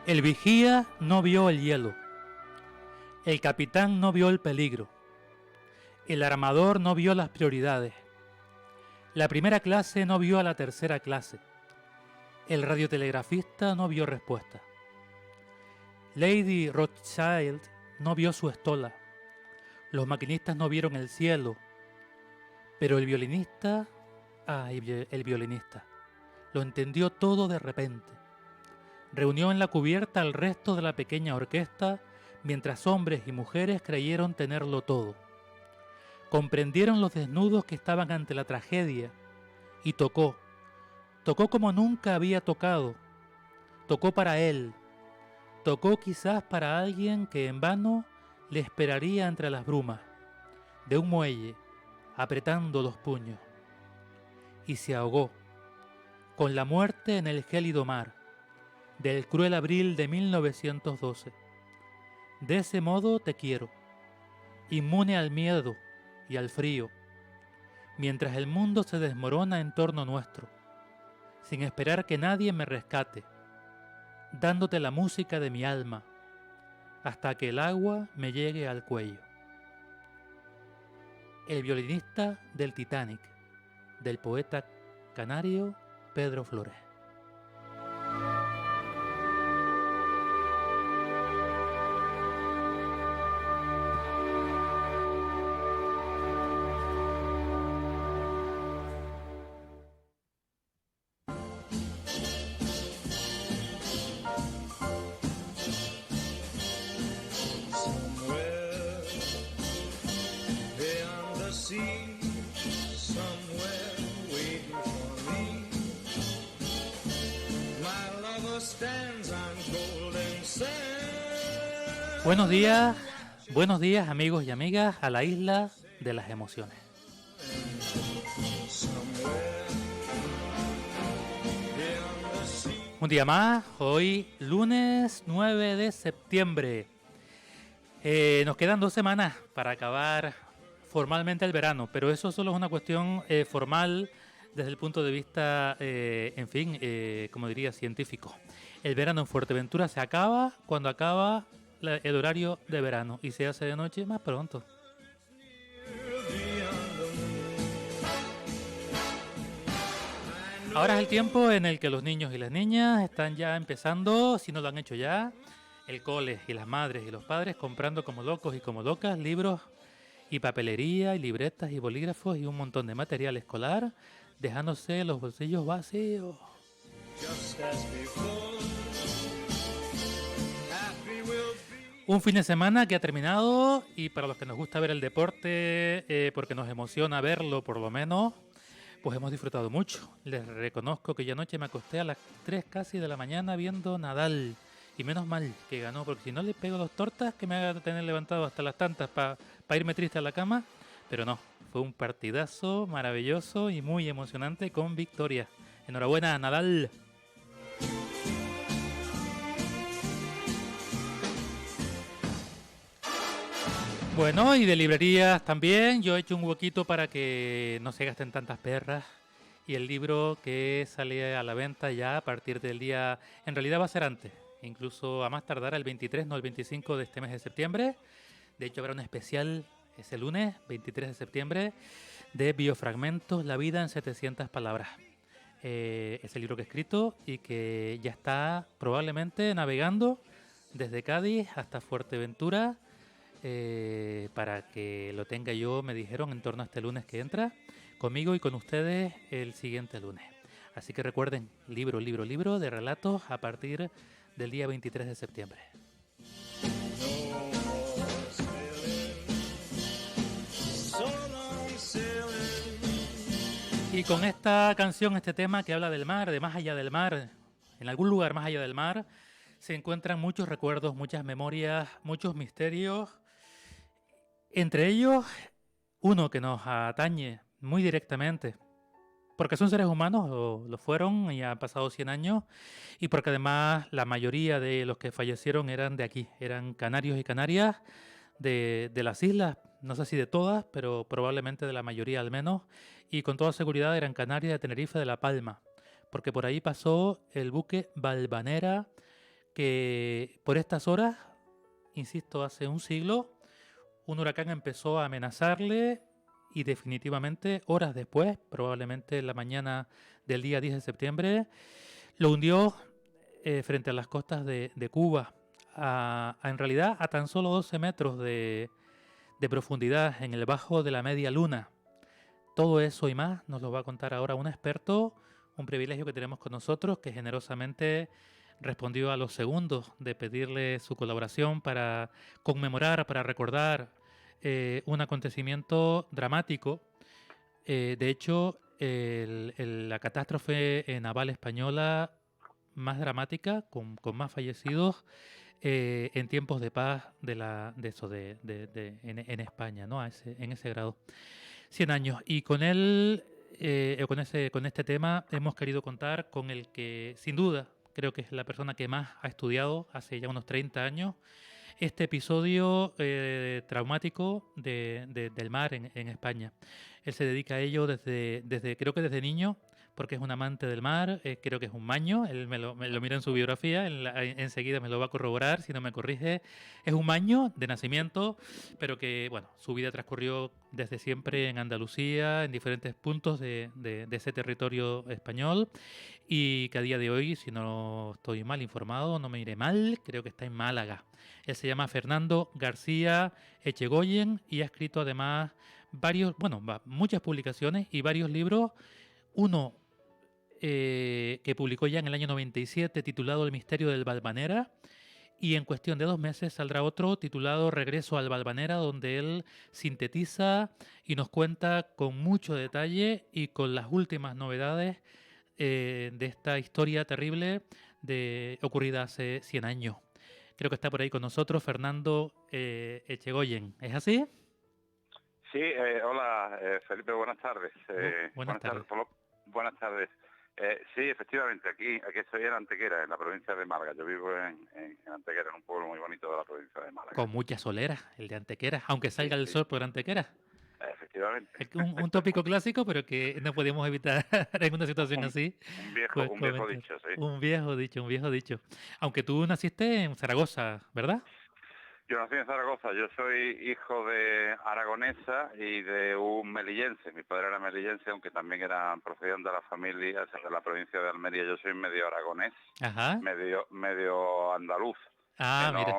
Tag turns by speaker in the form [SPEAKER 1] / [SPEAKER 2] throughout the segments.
[SPEAKER 1] El vigía no vio el hielo, el capitán no vio el peligro, el armador no vio las prioridades, la primera clase no vio a la tercera clase, el radiotelegrafista no vio respuesta, Lady Rothschild no vio su estola, los maquinistas no vieron el cielo, pero el violinista, el violinista, lo entendió todo de repente. Reunió en la cubierta al resto de la pequeña orquesta, mientras hombres y mujeres creyeron tenerlo todo. Comprendieron los desnudos que estaban ante la tragedia y tocó como nunca había tocado. Tocó para él, tocó quizás para alguien que en vano le esperaría entre las brumas, de un muelle, apretando los puños. Y se ahogó, con la muerte en el gélido mar, del cruel abril de 1912. De ese modo te quiero, inmune al miedo y al frío, mientras el mundo se desmorona en torno nuestro, sin esperar que nadie me rescate, dándote la música de mi alma, hasta que el agua me llegue al cuello. El violinista del Titanic, del poeta canario Pedro Flores. Buenos días amigos y amigas a la isla de las emociones. Un día más, hoy lunes 9 de septiembre. Nos quedan 2 semanas para acabar formalmente el verano, pero eso solo es una cuestión formal desde el punto de vista, como diría, científico. El verano en Fuerteventura se acaba cuando acaba el horario de verano y se hace de noche más pronto. Ahora es el tiempo en el que los niños y las niñas están ya empezando, si no lo han hecho ya, el cole y las madres y los padres comprando como locos y como locas libros y papelería y libretas y bolígrafos y un montón de material escolar, dejándose los bolsillos vacíos. Un fin de semana que ha terminado y para los que nos gusta ver el deporte, porque nos emociona verlo por lo menos, pues hemos disfrutado mucho. Les reconozco que yo anoche me acosté a las 3 casi de la mañana viendo Nadal. Y menos mal que ganó, porque si no le pego 2 tortas que me haga tener levantado hasta las tantas para irme triste a la cama. Pero no, fue un partidazo maravilloso y muy emocionante con victoria. Enhorabuena, Nadal. Bueno, y de librerías también, yo he hecho un huequito para que no se gasten tantas perras. Y el libro que sale a la venta ya a partir del día, en realidad va a ser antes, incluso a más tardar el 23, no el 25 de este mes de septiembre. De hecho habrá un especial ese lunes, 23 de septiembre, de Biofragmentos, la vida en 700 palabras. Es el libro que he escrito y que ya está probablemente navegando desde Cádiz hasta Fuerteventura, para que lo tenga yo, me dijeron, en torno a este lunes que entra, conmigo y con ustedes el siguiente lunes. Así que recuerden, libro de relatos a partir del día 23 de septiembre. Y con esta canción, este tema que habla del mar, de más allá del mar, en algún lugar más allá del mar, se encuentran muchos recuerdos, muchas memorias, muchos misterios. Entre ellos, uno que nos atañe muy directamente, porque son seres humanos, o lo fueron, y han pasado 100 años, y porque además la mayoría de los que fallecieron eran de aquí, eran canarios y canarias de las islas, no sé si de todas, pero probablemente de la mayoría al menos, y con toda seguridad eran canarias de Tenerife, de La Palma, porque por ahí pasó el buque Valvanera que por estas horas, insisto, hace un siglo, un huracán empezó a amenazarle y definitivamente horas después, probablemente en la mañana del día 10 de septiembre, lo hundió frente a las costas de Cuba, en realidad a tan solo 12 metros de profundidad en el bajo de la media luna. Todo eso y más nos lo va a contar ahora un experto, un privilegio que tenemos con nosotros, que generosamente respondió a los segundos de pedirle su colaboración para conmemorar, para recordar un acontecimiento dramático. De hecho, la catástrofe naval española más dramática, con más fallecidos en tiempos de paz de eso en España, ¿no? En ese grado. 100 años. Y con él, con este tema, hemos querido contar con el que, sin duda, creo que es la persona que más ha estudiado hace ya unos 30 años este episodio traumático del mar en España. Él se dedica a ello creo que desde niño, porque es un amante del mar, creo que es un maño, él me lo mira en su biografía, enseguida me lo va a corroborar, si no me corrige, es un maño de nacimiento, pero que, bueno, su vida transcurrió desde siempre en Andalucía, en diferentes puntos de ese territorio español, y que a día de hoy, si no estoy mal informado, no me iré mal, creo que está en Málaga. Él se llama Fernando García Echegoyen y ha escrito además muchas publicaciones y varios libros. Uno que publicó ya en el año 97 titulado El misterio del Valvanera, y en cuestión de 2 meses saldrá otro titulado Regreso al Valvanera, donde él sintetiza y nos cuenta con mucho detalle y con las últimas novedades de esta historia terrible ocurrida hace 100 años. Creo que está por ahí con nosotros Fernando Echegoyen. ¿Es así?
[SPEAKER 2] Sí, hola Felipe, buenas tardes.
[SPEAKER 1] Buenas tardes.
[SPEAKER 2] Buenas tardes. Sí, efectivamente, aquí estoy en Antequera, en la provincia de Málaga. Yo vivo en Antequera, en un pueblo muy bonito de la provincia de Málaga.
[SPEAKER 1] Con mucha solera, el de Antequera, aunque salga
[SPEAKER 2] Sí,
[SPEAKER 1] el
[SPEAKER 2] sí.
[SPEAKER 1] sol por Antequera.
[SPEAKER 2] Efectivamente.
[SPEAKER 1] Es un tópico clásico, pero que no podemos evitar en una situación
[SPEAKER 2] Un,
[SPEAKER 1] así,
[SPEAKER 2] un
[SPEAKER 1] pues
[SPEAKER 2] viejo
[SPEAKER 1] comentar.
[SPEAKER 2] dicho, sí.
[SPEAKER 1] Un viejo dicho, un viejo dicho. Aunque tú naciste en Zaragoza, ¿verdad?
[SPEAKER 2] Yo nací en Zaragoza, yo soy hijo de aragonesa y de un melillense. Mi padre era melillense, aunque también eran procedentes de la familia, o sea, de la provincia de Almería. Yo soy medio aragonés,
[SPEAKER 1] Ajá.
[SPEAKER 2] medio andaluz, que
[SPEAKER 1] Ah, mira.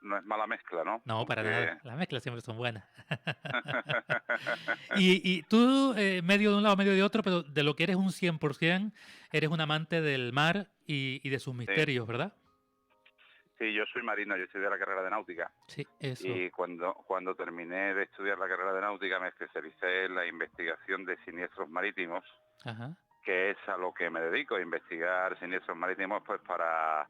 [SPEAKER 2] no es mala mezcla, ¿no?
[SPEAKER 1] No, para nada.
[SPEAKER 2] Aunque
[SPEAKER 1] Las mezclas siempre son buenas. Y tú, medio de un lado, medio de otro, pero de lo que eres un 100%, eres un amante del mar y de sus
[SPEAKER 2] sí,
[SPEAKER 1] misterios, ¿verdad?
[SPEAKER 2] sí, yo soy marino, yo estudié la carrera de náutica.
[SPEAKER 1] Sí, eso.
[SPEAKER 2] Y cuando terminé de estudiar la carrera de náutica me especialicé en la investigación de siniestros marítimos,
[SPEAKER 1] Ajá.
[SPEAKER 2] que es a lo que me dedico, a investigar siniestros marítimos pues para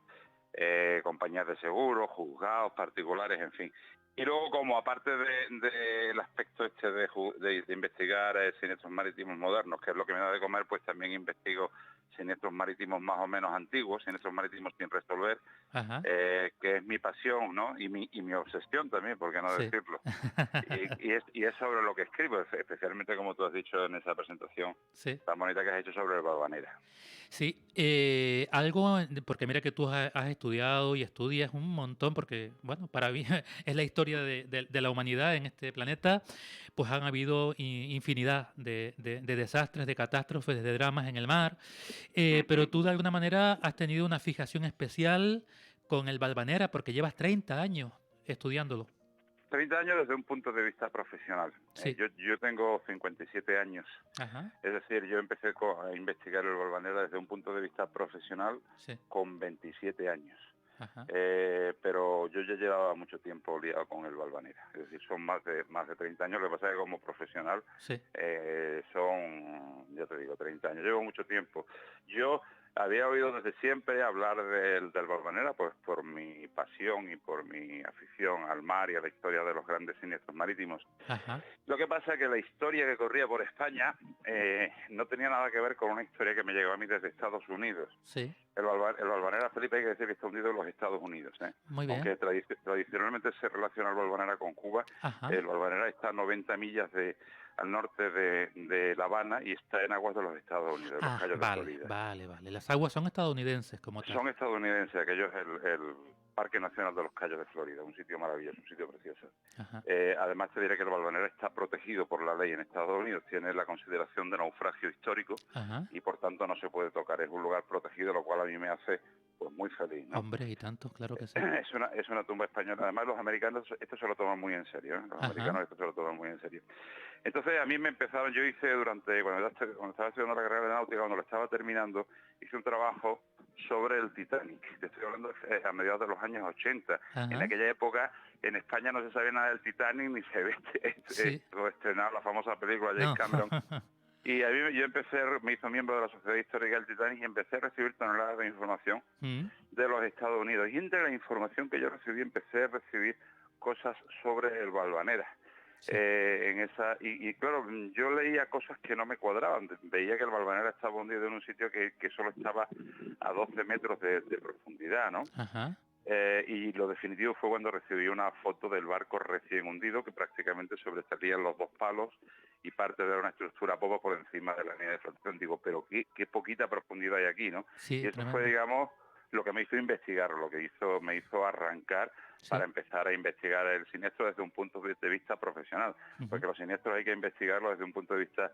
[SPEAKER 2] compañías de seguros, juzgados, particulares, en fin. Y luego, como aparte del aspecto este de investigar siniestros marítimos modernos, que es lo que me da de comer, pues también investigo siniestros marítimos más o menos antiguos, siniestros marítimos sin resolver,
[SPEAKER 1] Ajá.
[SPEAKER 2] que es mi pasión, ¿no? Y mi obsesión también, por qué no
[SPEAKER 1] Sí.
[SPEAKER 2] decirlo. Y es sobre lo que escribo, especialmente como tú has dicho en esa presentación
[SPEAKER 1] Sí.
[SPEAKER 2] tan bonita que has hecho sobre el Valvanera.
[SPEAKER 1] Sí, porque mira que tú has estudiado y estudias un montón, porque, bueno, para mí es la historia de la humanidad en este planeta, pues han habido infinidad de desastres, de catástrofes, de dramas en el mar, pero tú de alguna manera has tenido una fijación especial con el Valvanera, porque llevas 30 años estudiándolo.
[SPEAKER 2] 30 años desde un punto de vista profesional.
[SPEAKER 1] Sí,
[SPEAKER 2] Yo tengo 57 años.
[SPEAKER 1] ajá,
[SPEAKER 2] Es decir, yo empecé a investigar el Valvanera desde un punto de vista profesional
[SPEAKER 1] sí,
[SPEAKER 2] con 27 años.
[SPEAKER 1] ajá,
[SPEAKER 2] Pero yo ya llevaba mucho tiempo liado con el Valvanera. Es decir, son más de 30 años. Lo que pasa es que como profesional
[SPEAKER 1] sí,
[SPEAKER 2] son, ya te digo, 30 años. Llevo mucho tiempo. Yo había oído desde siempre hablar del Valvanera, pues por mi pasión y por mi afición al mar y a la historia de los grandes siniestros marítimos.
[SPEAKER 1] ajá,
[SPEAKER 2] Lo que pasa es que la historia que corría por España no tenía nada que ver con una historia que me llegó a mí desde Estados Unidos.
[SPEAKER 1] sí,
[SPEAKER 2] El Valvanera, Felipe, hay que decir que está hundido en los Estados Unidos.
[SPEAKER 1] muy bien,
[SPEAKER 2] Aunque tradicionalmente se relaciona el Valvanera con Cuba,
[SPEAKER 1] ajá,
[SPEAKER 2] el Valvanera está a 90 millas de al norte de La Habana y está en aguas de los Estados Unidos, en los Cayos de Florida.
[SPEAKER 1] Vale. Las aguas son estadounidenses como tal.
[SPEAKER 2] Son estadounidenses, aquello es el Parque Nacional de los Cayos de Florida, un sitio maravilloso, un sitio precioso. Además te diré que el Valvanera está protegido por la ley en Estados Unidos, tiene la consideración de naufragio histórico y por tanto no se puede tocar, es un lugar protegido, lo cual a mí me hace pues muy feliz, ¿no?
[SPEAKER 1] Hombre, y tantos, claro que sí.
[SPEAKER 2] Es una tumba española, además los americanos esto se lo toman muy en serio, ¿eh? Los americanos esto se lo toman muy en serio. Entonces a mí me empezaron, yo hice cuando estaba estudiando la carrera de náutica, cuando lo estaba terminando, hice un trabajo sobre el Titanic, te estoy hablando a mediados de los años 80. En aquella época en España no se sabía nada del Titanic ni se ve estrenado la famosa película James Cameron. Y a mí me hizo miembro de la Sociedad Histórica del Titanic y empecé a recibir toneladas de información de los Estados Unidos. Y entre la información que yo recibí, empecé a recibir cosas sobre el Valvanera. Y claro, yo leía cosas que no me cuadraban. Veía que el Valvanera estaba hundido en un sitio que solo estaba a 12 metros de profundidad, ¿no? Y lo definitivo fue cuando recibí una foto del barco recién hundido, que prácticamente sobresalían los dos palos y parte de una estructura poco por encima de la línea de flotación. Digo, pero qué poquita profundidad hay aquí, ¿no?
[SPEAKER 1] Sí,
[SPEAKER 2] y eso
[SPEAKER 1] tremendo.
[SPEAKER 2] fue, digamos, lo que me hizo investigar, lo que me hizo arrancar para empezar a investigar el siniestro desde un punto de vista profesional, porque los siniestros hay que investigarlos desde un punto de vista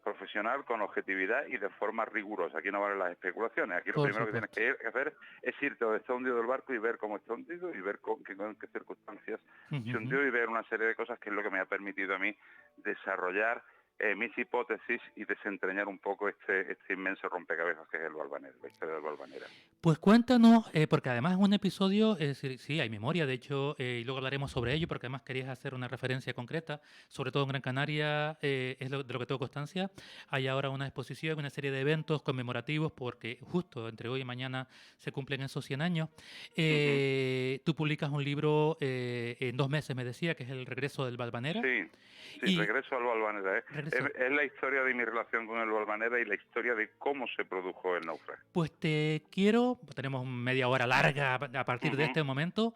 [SPEAKER 2] profesional, con objetividad y de forma rigurosa. Aquí no valen las especulaciones, aquí lo primero que tienes que hacer es irte donde está hundido el barco y ver cómo está hundido y ver en qué circunstancias se hundió y ver una serie de cosas que es lo que me ha permitido a mí desarrollar mis hipótesis y desentrañar un poco este inmenso rompecabezas que es el Valvanera, la historia del Valvanera.
[SPEAKER 1] Pues cuéntanos, porque además es un episodio, sí, hay memoria, de hecho, y luego hablaremos sobre ello, porque además querías hacer una referencia concreta, sobre todo en Gran Canaria, es de lo que tengo constancia. Hay ahora una exposición, una serie de eventos conmemorativos, porque justo entre hoy y mañana se cumplen esos 100 años. Tú publicas un libro en 2 meses, me decía, que es El regreso del Valvanera.
[SPEAKER 2] Sí, regreso al Valvanera. Es la historia de mi relación con el Valvanera y la historia de cómo se produjo el naufragio.
[SPEAKER 1] Pues tenemos media hora larga a partir de este momento,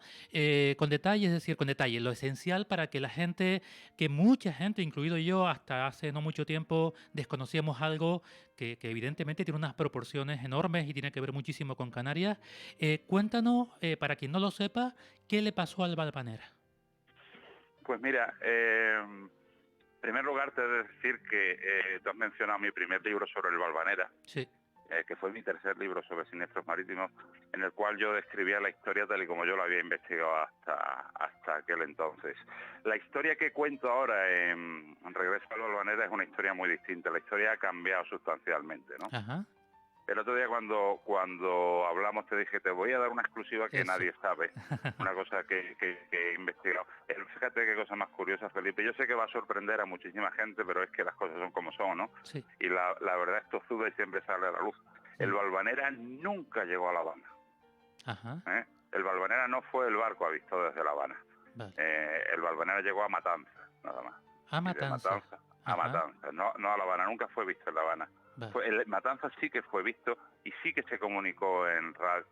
[SPEAKER 1] con detalles, es decir, con detalles, lo esencial para que la gente, que mucha gente, incluido yo, hasta hace no mucho tiempo, desconocíamos algo que evidentemente tiene unas proporciones enormes y tiene que ver muchísimo con Canarias. Cuéntanos, para quien no lo sepa, ¿qué le pasó al Valvanera?
[SPEAKER 2] Pues mira, en primer lugar te he de decir que tú has mencionado mi primer libro sobre el Valvanera, que fue mi tercer libro sobre siniestros marítimos, en el cual yo describía la historia tal y como yo la había investigado hasta aquel entonces. La historia que cuento ahora en Regreso al Valvanera es una historia muy distinta, la historia ha cambiado sustancialmente, ¿no? El otro día cuando hablamos te dije, te voy a dar una exclusiva que nadie sabe, una cosa que he investigado. Fíjate qué cosa más curiosa, Felipe. Yo sé que va a sorprender a muchísima gente, pero es que las cosas son como son, ¿no? Y la verdad es tozuda y siempre sale a la luz. El Valvanera nunca llegó a La Habana. El Valvanera no fue el barco avistado desde La Habana. El Valvanera llegó a Matanza, nada más.
[SPEAKER 1] A Matanza.
[SPEAKER 2] A Matanza, no a La Habana, nunca fue visto en La Habana. El Matanza sí que fue visto y sí que se comunicó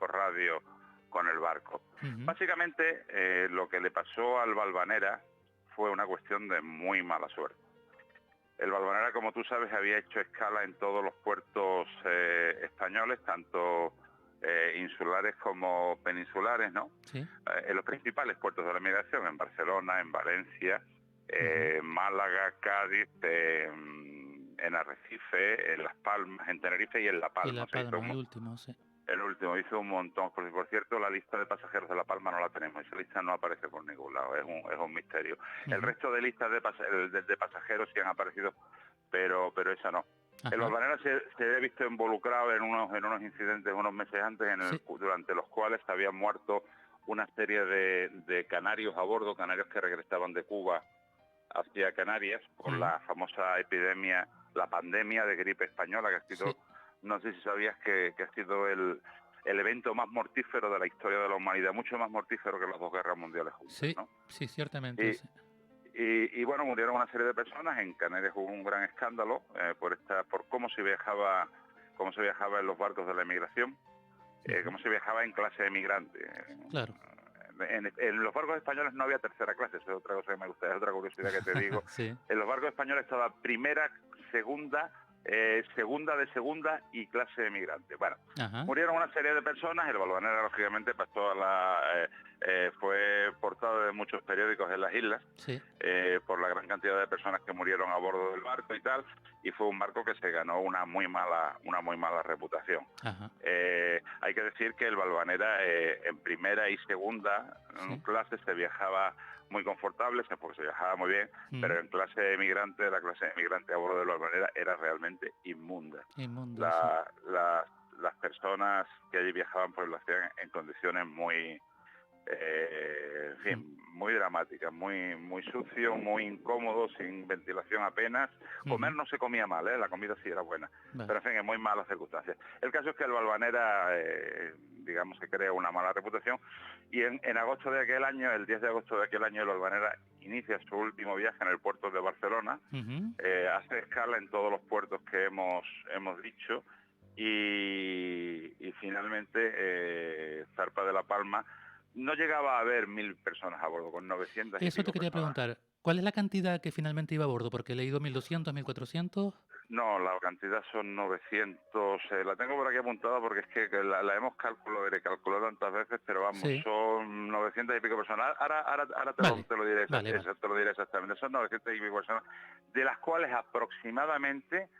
[SPEAKER 2] por radio con el barco. Básicamente lo que le pasó al Valvanera fue una cuestión de muy mala suerte. El Valvanera, como tú sabes, había hecho escala en todos los puertos españoles, tanto insulares como peninsulares, ¿no? En los principales puertos de la migración, en Barcelona, en Valencia, Málaga, Cádiz, en Arrecife, en Las Palmas, en Tenerife y en La Palma.
[SPEAKER 1] Y La Palma, el último, sí.
[SPEAKER 2] El último, hizo un montón. Por cierto, la lista de pasajeros de La Palma no la tenemos. Esa lista no aparece por ningún lado, es un misterio. El resto de listas de pasajeros sí han aparecido, pero esa no. El Valvanera se había visto involucrado en unos incidentes unos meses antes, durante los cuales habían muerto una serie de canarios a bordo, canarios que regresaban de Cuba hacia Canarias por la famosa epidemia, la pandemia de gripe española, que ha sido, no sé si sabías que ha sido el evento más mortífero de la historia de la humanidad, mucho más mortífero que las 2 guerras mundiales juntas, ¿no?
[SPEAKER 1] Sí, ciertamente.
[SPEAKER 2] Y bueno, murieron una serie de personas. En Canarias hubo un gran escándalo por cómo se viajaba en los barcos de la emigración, cómo se viajaba en clase emigrante.
[SPEAKER 1] Claro.
[SPEAKER 2] En los barcos españoles no había tercera clase, eso es otra cosa que me gusta, es otra curiosidad que te digo.
[SPEAKER 1] Sí.
[SPEAKER 2] En los barcos españoles estaba primera, segunda, segunda de segunda y clase de emigrante. Bueno,
[SPEAKER 1] Ajá.
[SPEAKER 2] murieron una serie de personas, el Valvanera lógicamente pues fue portada de muchos periódicos en las islas,
[SPEAKER 1] Sí.
[SPEAKER 2] por la gran cantidad de personas que murieron a bordo del barco y tal, y fue un barco que se ganó una muy mala reputación.
[SPEAKER 1] Ajá.
[SPEAKER 2] Hay que decir que el Valvanera en primera y segunda
[SPEAKER 1] Sí.
[SPEAKER 2] clase se viajaba muy confortable, porque se viajaba muy bien, pero en clase emigrante, la clase emigrante a bordo del Valvanera era realmente inmunda.
[SPEAKER 1] Inmundo, sí.
[SPEAKER 2] Las personas que allí viajaban pues lo hacían en condiciones muy, en fin, muy dramáticas, muy sucio, muy incómodo, sin ventilación apenas. Comer no se comía mal, la comida sí era buena,
[SPEAKER 1] Vale.
[SPEAKER 2] pero en fin, en muy malas circunstancias. El caso es que el Valvanera, digamos que crea una mala reputación, y en agosto de aquel año, el 10 de agosto de aquel año, el Valvanera inicia su último viaje en el puerto de Barcelona, hace escala en todos los puertos que hemos dicho, y finalmente zarpa de La Palma. No llegaba a haber 1.000 personas a bordo, con 900 y
[SPEAKER 1] Eso te
[SPEAKER 2] pico
[SPEAKER 1] quería
[SPEAKER 2] personas.
[SPEAKER 1] preguntar. ¿Cuál es la cantidad que finalmente iba a bordo? Porque he leído 1.200, 1.400.
[SPEAKER 2] No, la cantidad son 900. La tengo por aquí apuntada porque es que la hemos calculado tantas veces, pero vamos,
[SPEAKER 1] Sí.
[SPEAKER 2] son 900 y pico personas. Ahora
[SPEAKER 1] Vale.
[SPEAKER 2] te lo diré,
[SPEAKER 1] Vale.
[SPEAKER 2] te lo diré exactamente. Son 900 y pico personas, de las cuales aproximadamente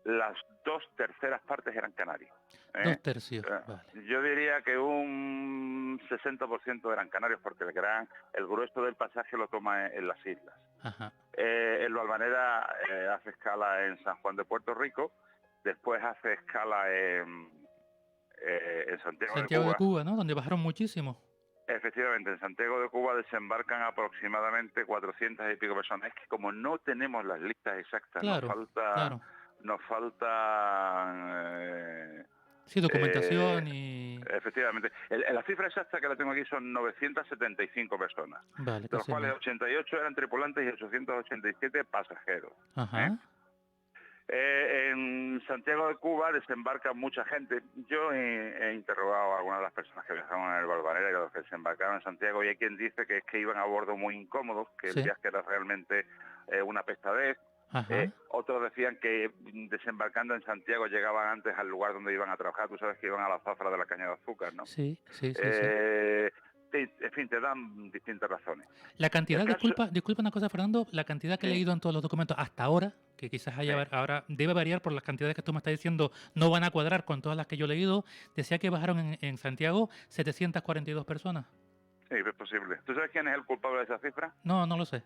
[SPEAKER 2] las 2/3 partes eran canarios.
[SPEAKER 1] 2/3. Vale.
[SPEAKER 2] Yo diría que un 60% eran canarios, porque el grueso del pasaje lo toma en las islas.
[SPEAKER 1] Ajá.
[SPEAKER 2] El Valvanera hace escala en San Juan de Puerto Rico, después hace escala en
[SPEAKER 1] Santiago de Cuba, ¿no? Donde bajaron muchísimo.
[SPEAKER 2] Efectivamente, en Santiago de Cuba desembarcan aproximadamente 400 y pico personas. Es que como no tenemos las listas exactas,
[SPEAKER 1] Claro, claro.
[SPEAKER 2] nos falta
[SPEAKER 1] Sí, documentación y...
[SPEAKER 2] efectivamente. La cifra exacta que la tengo aquí son 975 personas,
[SPEAKER 1] Vale,
[SPEAKER 2] de los
[SPEAKER 1] casi
[SPEAKER 2] cuales
[SPEAKER 1] 1.000.
[SPEAKER 2] 88 eran tripulantes y 887 pasajeros.
[SPEAKER 1] Ajá.
[SPEAKER 2] En Santiago de Cuba desembarca mucha gente. Yo he interrogado a algunas de las personas que viajaban en el Valvanera y los que desembarcaron en Santiago, y hay quien dice que es que iban a bordo muy incómodos, que el
[SPEAKER 1] Sí.
[SPEAKER 2] viaje era realmente una pesadez.
[SPEAKER 1] Ajá.
[SPEAKER 2] Otros decían que desembarcando en Santiago llegaban antes al lugar donde iban a trabajar. Tú sabes que iban a la zafra de la caña de azúcar, ¿no?
[SPEAKER 1] Sí.
[SPEAKER 2] En fin, te dan distintas razones.
[SPEAKER 1] La cantidad,
[SPEAKER 2] El caso,
[SPEAKER 1] disculpa una cosa, Fernando, la cantidad que he
[SPEAKER 2] sí,
[SPEAKER 1] leído en todos los documentos hasta ahora, que quizás
[SPEAKER 2] sí.
[SPEAKER 1] ahora debe variar por las cantidades que tú me estás diciendo, no van a cuadrar con todas las que yo he leído, decía que bajaron en Santiago 742 personas.
[SPEAKER 2] Sí, es posible. ¿Tú sabes quién es el culpable de esa cifra?
[SPEAKER 1] No, no lo sé.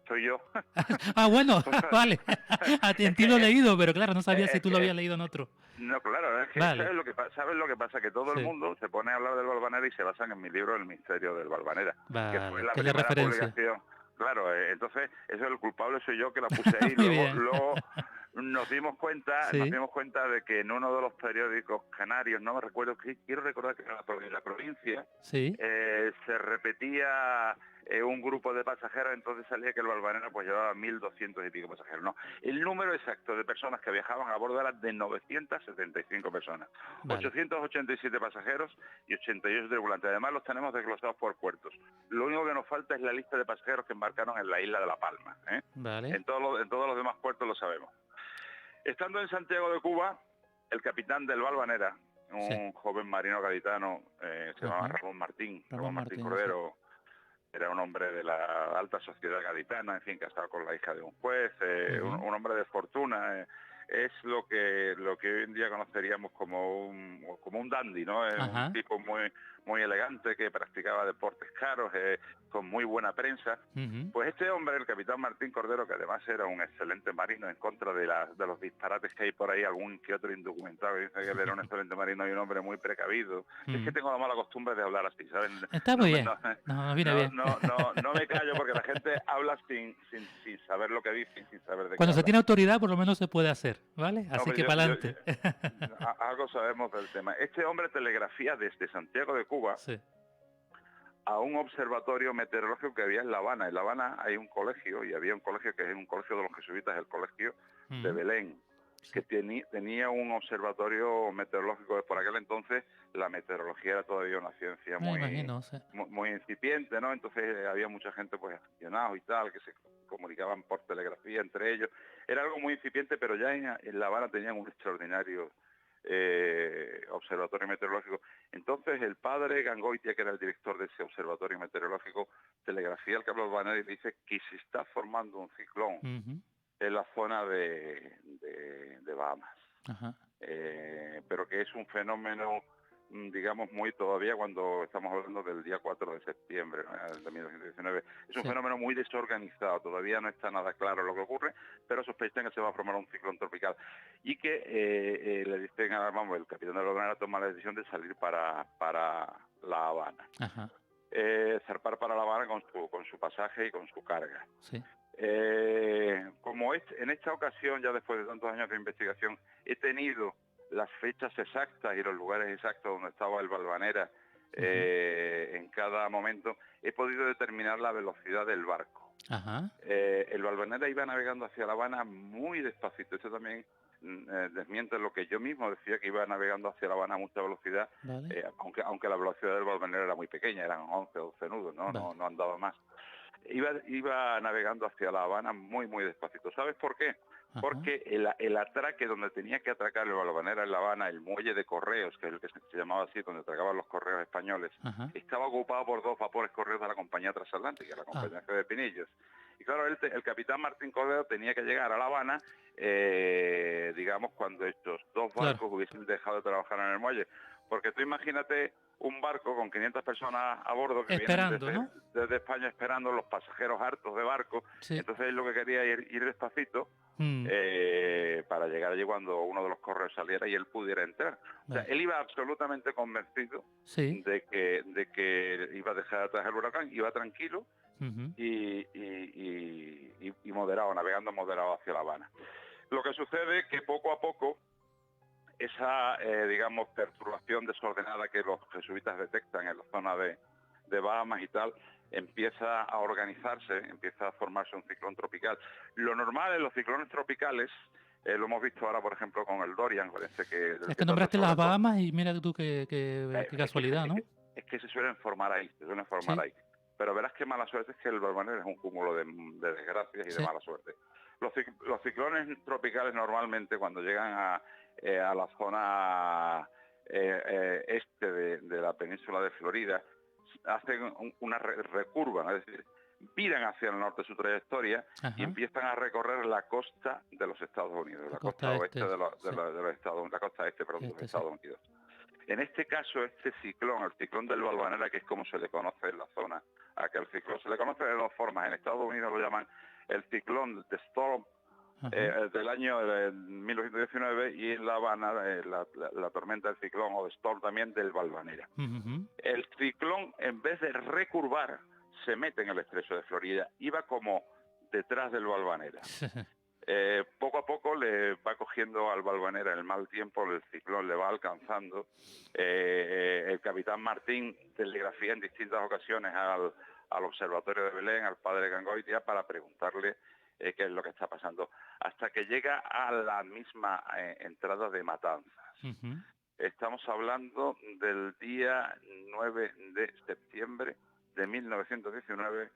[SPEAKER 2] Soy yo.
[SPEAKER 1] Bueno, vale. En ti lo he leído, pero claro, no sabía si
[SPEAKER 2] Es
[SPEAKER 1] tú lo
[SPEAKER 2] que,
[SPEAKER 1] habías leído en otro.
[SPEAKER 2] no, claro, es que
[SPEAKER 1] Vale.
[SPEAKER 2] ¿sabes lo que pasa? Que todo el
[SPEAKER 1] Sí.
[SPEAKER 2] mundo se pone a hablar del Valvanera y se basan en mi libro El misterio del Valvanera, que fue
[SPEAKER 1] Vale,
[SPEAKER 2] la
[SPEAKER 1] que es la
[SPEAKER 2] primera
[SPEAKER 1] referencia.
[SPEAKER 2] publicación. Claro, entonces eso el culpable soy yo, que la puse ahí.
[SPEAKER 1] Muy bien.
[SPEAKER 2] Luego nos dimos cuenta
[SPEAKER 1] Sí.
[SPEAKER 2] de que en uno de los periódicos canarios, no me recuerdo, quiero recordar que era en la provincia,
[SPEAKER 1] Sí.
[SPEAKER 2] se repetía un grupo de pasajeros, entonces salía que el Valvanera pues llevaba 1.200 y pico pasajeros. No, el número exacto de personas que viajaban a bordo era de 975 personas,
[SPEAKER 1] Vale.
[SPEAKER 2] 887 pasajeros y 88 tripulantes. Además los tenemos desglosados por puertos. Lo único que nos falta es la lista de pasajeros que embarcaron en la isla de La Palma.
[SPEAKER 1] Vale.
[SPEAKER 2] En todos los demás puertos lo sabemos. Estando en Santiago de Cuba, el capitán del Valvanera, un joven marino gaditano, se llamaba Ramón Martín Cordero, era un hombre de la alta sociedad gaditana, en fin, casado con la hija de un juez, un hombre de fortuna. Es lo que hoy en día conoceríamos como un dandy, ¿no? Un tipo muy elegante, que practicaba deportes caros, con muy buena prensa. Pues este hombre, el capitán Martín Cordero, que además era un excelente marino, en contra de los disparates que hay por ahí, algún que otro indocumentado que dice que él era un excelente marino y un hombre muy precavido. Es que tengo la mala costumbre de hablar así, ¿sabes?
[SPEAKER 1] Está muy bien. Viene bien.
[SPEAKER 2] No me callo, porque la gente habla sin saber lo que dice, sin saber de
[SPEAKER 1] Cuando
[SPEAKER 2] qué
[SPEAKER 1] se
[SPEAKER 2] habla.
[SPEAKER 1] tiene autoridad, por lo menos se puede hacer, ¿vale? Así que para adelante.
[SPEAKER 2] Algo sabemos del tema. Este hombre telegrafía desde Santiago de Cuba a un observatorio meteorológico que había en La Habana. En La Habana hay un colegio, y había un colegio que es un colegio de los jesuitas, el colegio de Belén. que tenía un observatorio meteorológico. Por aquel entonces la meteorología era todavía una ciencia
[SPEAKER 1] Me imagino, sí.
[SPEAKER 2] muy incipiente, ¿no? Entonces había mucha gente pues aficionados y tal, que se comunicaban por telegrafía entre ellos. Era algo muy incipiente, pero ya en La Habana tenían un extraordinario observatorio meteorológico. Entonces el padre Gangoitia, que era el director de ese observatorio meteorológico, telegrafía al Carlos Balvanera y dice que se está formando un ciclón en la zona de Bahamas.
[SPEAKER 1] Ajá.
[SPEAKER 2] Pero que es un fenómeno, digamos, muy todavía cuando estamos hablando del día 4 de septiembre, ¿no?, de 1919. Es un fenómeno muy desorganizado, todavía no está nada claro lo que ocurre, pero sospechan que se va a formar un ciclón tropical. Y que le dicen, vamos, el capitán de la Habana toma la decisión de salir para La Habana.
[SPEAKER 1] Ajá.
[SPEAKER 2] Zarpar para La Habana con su pasaje y con su carga.
[SPEAKER 1] Sí.
[SPEAKER 2] Como en esta ocasión, ya después de tantos años de investigación, he tenido las fechas exactas y los lugares exactos donde estaba el Balvanera en cada momento, he podido determinar la velocidad del barco.
[SPEAKER 1] Ajá.
[SPEAKER 2] El Balvanera iba navegando hacia La Habana muy despacito. Esto también desmiente lo que yo mismo decía, que iba navegando hacia La Habana a mucha velocidad,
[SPEAKER 1] Vale.
[SPEAKER 2] aunque la velocidad del Balvanera era muy pequeña, eran 11 o 12 nudos, ¿no?
[SPEAKER 1] Vale.
[SPEAKER 2] No andaba más. Iba navegando hacia La Habana muy despacito. ¿Sabes por qué?
[SPEAKER 1] Ajá.
[SPEAKER 2] Porque el atraque donde tenía que atracar el Balvanera en La Habana, el muelle de correos, que es el que se llamaba así, donde atracaban los correos españoles, estaba ocupado por 2 vapores correos de la compañía transatlántica, la compañía de Pinillos. Y claro, el capitán Martín Cordero tenía que llegar a La Habana, digamos, cuando estos 2 barcos hubiesen dejado de trabajar en el muelle. Porque tú imagínate un barco con 500 personas a bordo que vienen desde España esperando, los pasajeros hartos de barco. Entonces él lo que quería ir despacito para llegar allí cuando uno de los correos saliera y él pudiera entrar. O sea, él iba absolutamente convencido de que iba a dejar atrás el huracán, iba tranquilo y moderado, navegando moderado hacia La Habana. Lo que sucede es que poco a poco esa, digamos, perturbación desordenada que los jesuitas detectan en la zona de Bahamas y tal, empieza a organizarse, empieza a formarse un ciclón tropical. Lo normal en los ciclones tropicales, lo hemos visto ahora, por ejemplo, con el Dorian, parece que...
[SPEAKER 1] Es que nombraste las Bahamas y mira tú qué casualidad, ¿no?
[SPEAKER 2] Es que se suelen formar ahí, ahí. Pero verás qué mala suerte es que el Balvanera es un cúmulo de desgracias y de mala suerte. Los ciclones tropicales normalmente cuando llegan a la zona este de la península de Florida, hacen una recurva, es decir, viran hacia el norte su trayectoria y empiezan a recorrer la costa de los Estados Unidos, la costa oeste de los Estados Unidos, la costa este, perdón, de los Estados Unidos. En este caso, este ciclón, el ciclón del Balvanera, que es como se le conoce en la zona, a que el ciclón se le conoce de 2 formas. En Estados Unidos lo llaman el ciclón de Storm, del año 1919, y en La Habana la tormenta del ciclón o de Storm también del Balvanera. El ciclón, en vez de recurvar, se mete en el estrecho de Florida, iba como detrás del Balvanera. Poco a poco le va cogiendo al Balvanera el mal tiempo, el ciclón le va alcanzando. El capitán Martín telegrafía en distintas ocasiones al observatorio de Belén, al padre Gangoitia, para preguntarle qué es lo que está pasando, hasta que llega a la misma entrada de Matanzas. Estamos hablando del día 9 de septiembre de 1919,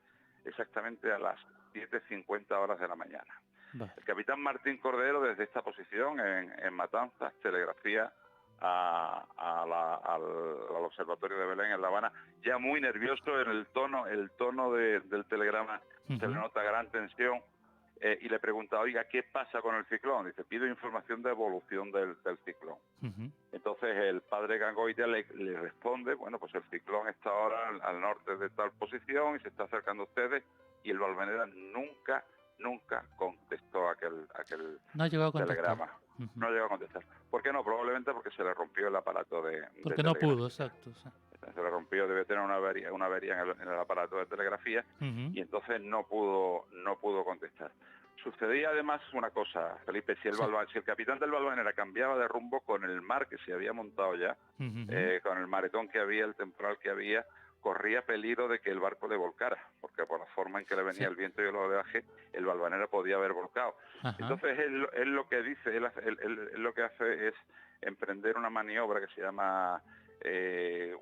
[SPEAKER 2] exactamente a las 7:50 horas de la mañana. El capitán Martín Cordero, desde esta posición en Matanzas, telegrafía al observatorio de Belén en La Habana, ya muy nervioso. En el tono del telegrama se le nota gran tensión, y le pregunta, oiga, ¿qué pasa con el ciclón? Dice, pido información de evolución del ciclón. Entonces el padre Gangoitia le responde, bueno, pues el ciclón está ahora al norte de tal posición y se está acercando a ustedes, y el Balvanera nunca contestó aquel telegrama. No llegó a contestar. ¿Por qué no? Probablemente porque se le rompió el aparato de
[SPEAKER 1] porque no pudo, exacto.
[SPEAKER 2] Se le rompió, debe tener una avería en el aparato de telegrafía, y entonces no pudo contestar. Sucedía además una cosa, Felipe, si el capitán del Balvanera cambiaba de rumbo con el mar que se había montado ya, con el maretón que había, el temporal que había, corría peligro de que el barco le volcara, porque por la forma en que le venía
[SPEAKER 1] Sí.
[SPEAKER 2] el viento y el oleaje, el Valvanera podía haber volcado.
[SPEAKER 1] Ajá.
[SPEAKER 2] Entonces él lo que dice, él lo que hace es emprender una maniobra que se llama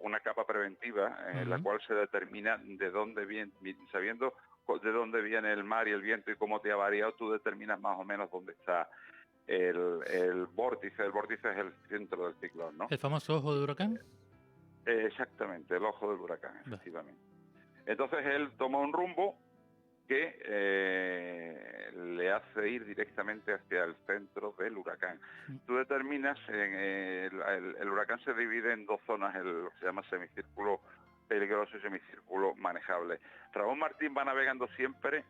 [SPEAKER 2] una capa preventiva, en la cual se determina de dónde viene, sabiendo de dónde viene el mar y el viento y cómo te ha variado, tú determinas más o menos dónde está el vórtice. El vórtice es el centro del ciclón, ¿no?
[SPEAKER 1] ¿El famoso ojo de huracán?
[SPEAKER 2] Exactamente, el ojo del huracán,
[SPEAKER 1] Vale.
[SPEAKER 2] efectivamente. Entonces él toma un rumbo que le hace ir directamente hacia el centro del huracán. Tú determinas, el huracán se divide en dos zonas, lo que se llama semicírculo peligroso y semicírculo manejable. Ramón Martín va navegando siempre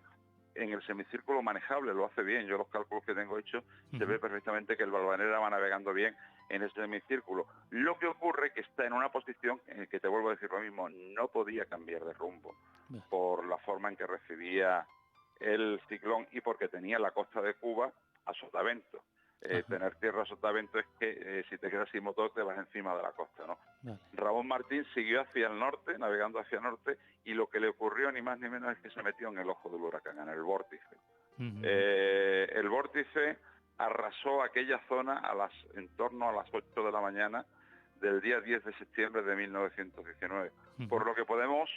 [SPEAKER 2] en el semicírculo manejable, lo hace bien. Yo los cálculos que tengo hechos, se ve perfectamente que el Valvanera va navegando bien en ese semicírculo. Lo que ocurre es que está en una posición en que, te vuelvo a decir lo mismo, no podía cambiar de rumbo por la forma en que recibía el ciclón y porque tenía la costa de Cuba a sotavento. Tener tierra a sotavento es que si te quedas sin motor te vas encima de la costa, ¿no?
[SPEAKER 1] Vale.
[SPEAKER 2] Ramón Martín siguió hacia el norte, navegando hacia el norte, y lo que le ocurrió ni más ni menos es que se metió en el ojo del huracán, en el vórtice. El vórtice arrasó aquella zona en torno a las 8 de la mañana del día 10 de septiembre de 1919. Por lo que podemos,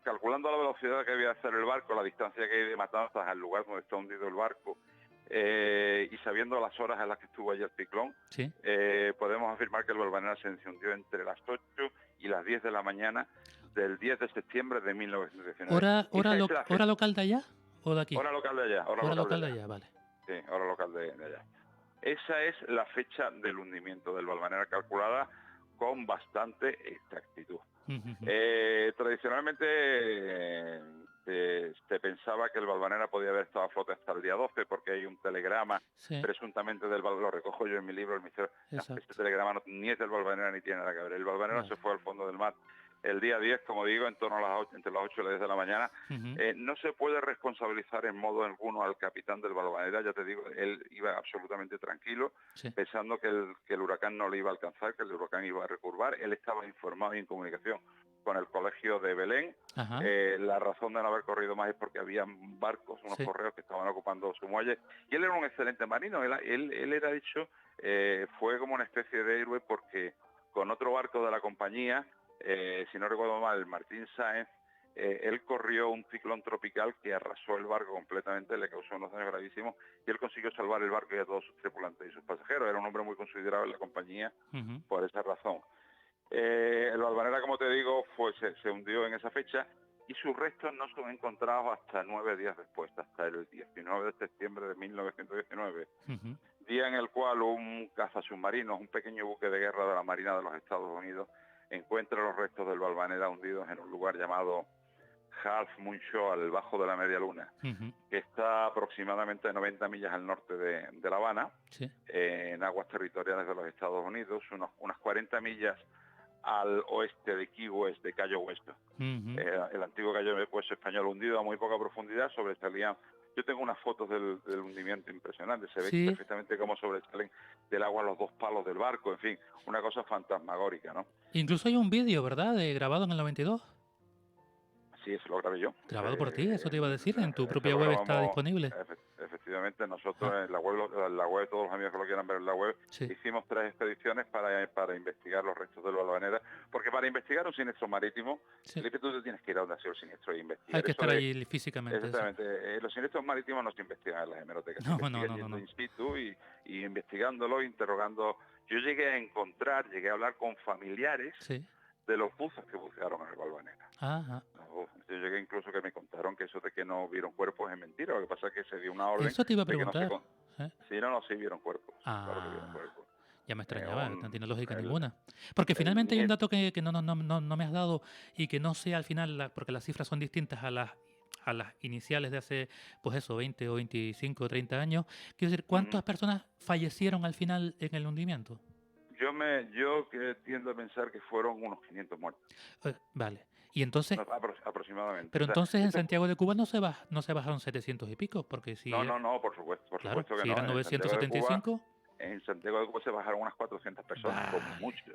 [SPEAKER 2] calculando la velocidad que había de hacer el barco, la distancia que hay de Matanzas al lugar donde está hundido el barco, y sabiendo las horas en las que estuvo allí el ciclón,
[SPEAKER 1] ¿sí?
[SPEAKER 2] Podemos afirmar que el Valvanera se hundió entre las 8 y las 10 de la mañana del 10 de septiembre de 1919.
[SPEAKER 1] ¿Hora local de allá o de aquí?
[SPEAKER 2] Hora local de allá.
[SPEAKER 1] Hora local de allá, vale.
[SPEAKER 2] Sí, hora local de allá. Esa es la fecha del hundimiento del Valvanera, calculada con bastante exactitud. Tradicionalmente se pensaba que el Valvanera podía haber estado a flote hasta el día 12 porque hay un telegrama presuntamente del Valvanera, lo recojo yo en mi libro, el misterio. Este telegrama ni es del Valvanera ni tiene nada que ver. El Valvanera se fue al fondo del mar el día 10, como digo, en torno a las 8, entre las 8 y las 10 de la mañana. No se puede responsabilizar en modo alguno al capitán del Valvanera, ya te digo, él iba absolutamente tranquilo, pensando que el huracán no le iba a alcanzar, que el huracán iba a recurvar. Él estaba informado y en comunicación con el colegio de Belén. La razón de no haber corrido más es porque había barcos, unos correos que estaban ocupando su muelle, y él era un excelente marino. Él era, dicho, fue como una especie de héroe porque con otro barco de la compañía, si no recuerdo mal, el Martín Sáenz, él corrió un ciclón tropical que arrasó el barco completamente, le causó unos daños gravísimos, y él consiguió salvar el barco y a todos sus tripulantes y sus pasajeros. Era un hombre muy considerado en la compañía por esa razón. El Valvanera, como te digo, se hundió en esa fecha y sus restos no son encontrados hasta 9 días después, hasta el 19 de septiembre de 1919, día en el cual un cazasubmarino, un pequeño buque de guerra de la Marina de los Estados Unidos, encuentra los restos del Valvanera hundidos en un lugar llamado Half Moon Shoal, al bajo de la media luna, que está aproximadamente a 90 millas al norte de La Habana, en aguas territoriales de los Estados Unidos, unas 40 millas al oeste de Key West, de Cayo Hueso. El antiguo Cayo Hueso español hundido a muy poca profundidad, sobresalían. Yo tengo unas fotos del hundimiento impresionantes, se ve perfectamente cómo sobresalen del agua los dos palos del barco, en fin, una cosa fantasmagórica, ¿no?
[SPEAKER 1] Incluso hay un vídeo, ¿verdad?, grabado en el 92.
[SPEAKER 2] Sí, eso lo grabé yo.
[SPEAKER 1] Grabado por ti, eso te iba a decir, en tu propia web está disponible.
[SPEAKER 2] Efectivamente, nosotros en la web, todos los amigos que lo quieran ver en la web, hicimos 3 expediciones para investigar los restos del Valvanera, porque para investigar un siniestro marítimo, Felipe, tú te tienes que ir a donde ha sido el siniestro e investigar.
[SPEAKER 1] Hay que estar allí físicamente.
[SPEAKER 2] Exactamente. Los siniestros marítimos no se investigan en las hemerotecas, se investigan yendo in situ y investigándolo, interrogando. Yo llegué a hablar con familiares de los buzos que bucearon en el Valvanera. Yo llegué incluso que me contaron que eso de que no vieron cuerpos es mentira. Lo que pasa es que se dio una orden.
[SPEAKER 1] Eso te iba a preguntar.
[SPEAKER 2] Sí vieron cuerpos. Claro que vieron cuerpos.
[SPEAKER 1] Ya me extrañaba, no tiene lógica ninguna. Porque finalmente hay un dato que no me has dado y que no sé al final, porque las cifras son distintas a las iniciales de hace, pues eso, 20 o 25 o 30 años. Quiero decir, ¿cuántas personas fallecieron al final en el hundimiento?
[SPEAKER 2] Yo tiendo a pensar que fueron unos 500 muertos.
[SPEAKER 1] Vale. Y entonces,
[SPEAKER 2] aproximadamente.
[SPEAKER 1] Pero entonces en Santiago de Cuba no se bajaron 700 y pico, porque si...
[SPEAKER 2] No, por supuesto que
[SPEAKER 1] si
[SPEAKER 2] no.
[SPEAKER 1] eran 975...
[SPEAKER 2] En Santiago de Cuba se bajaron unas 400 personas, como mucho.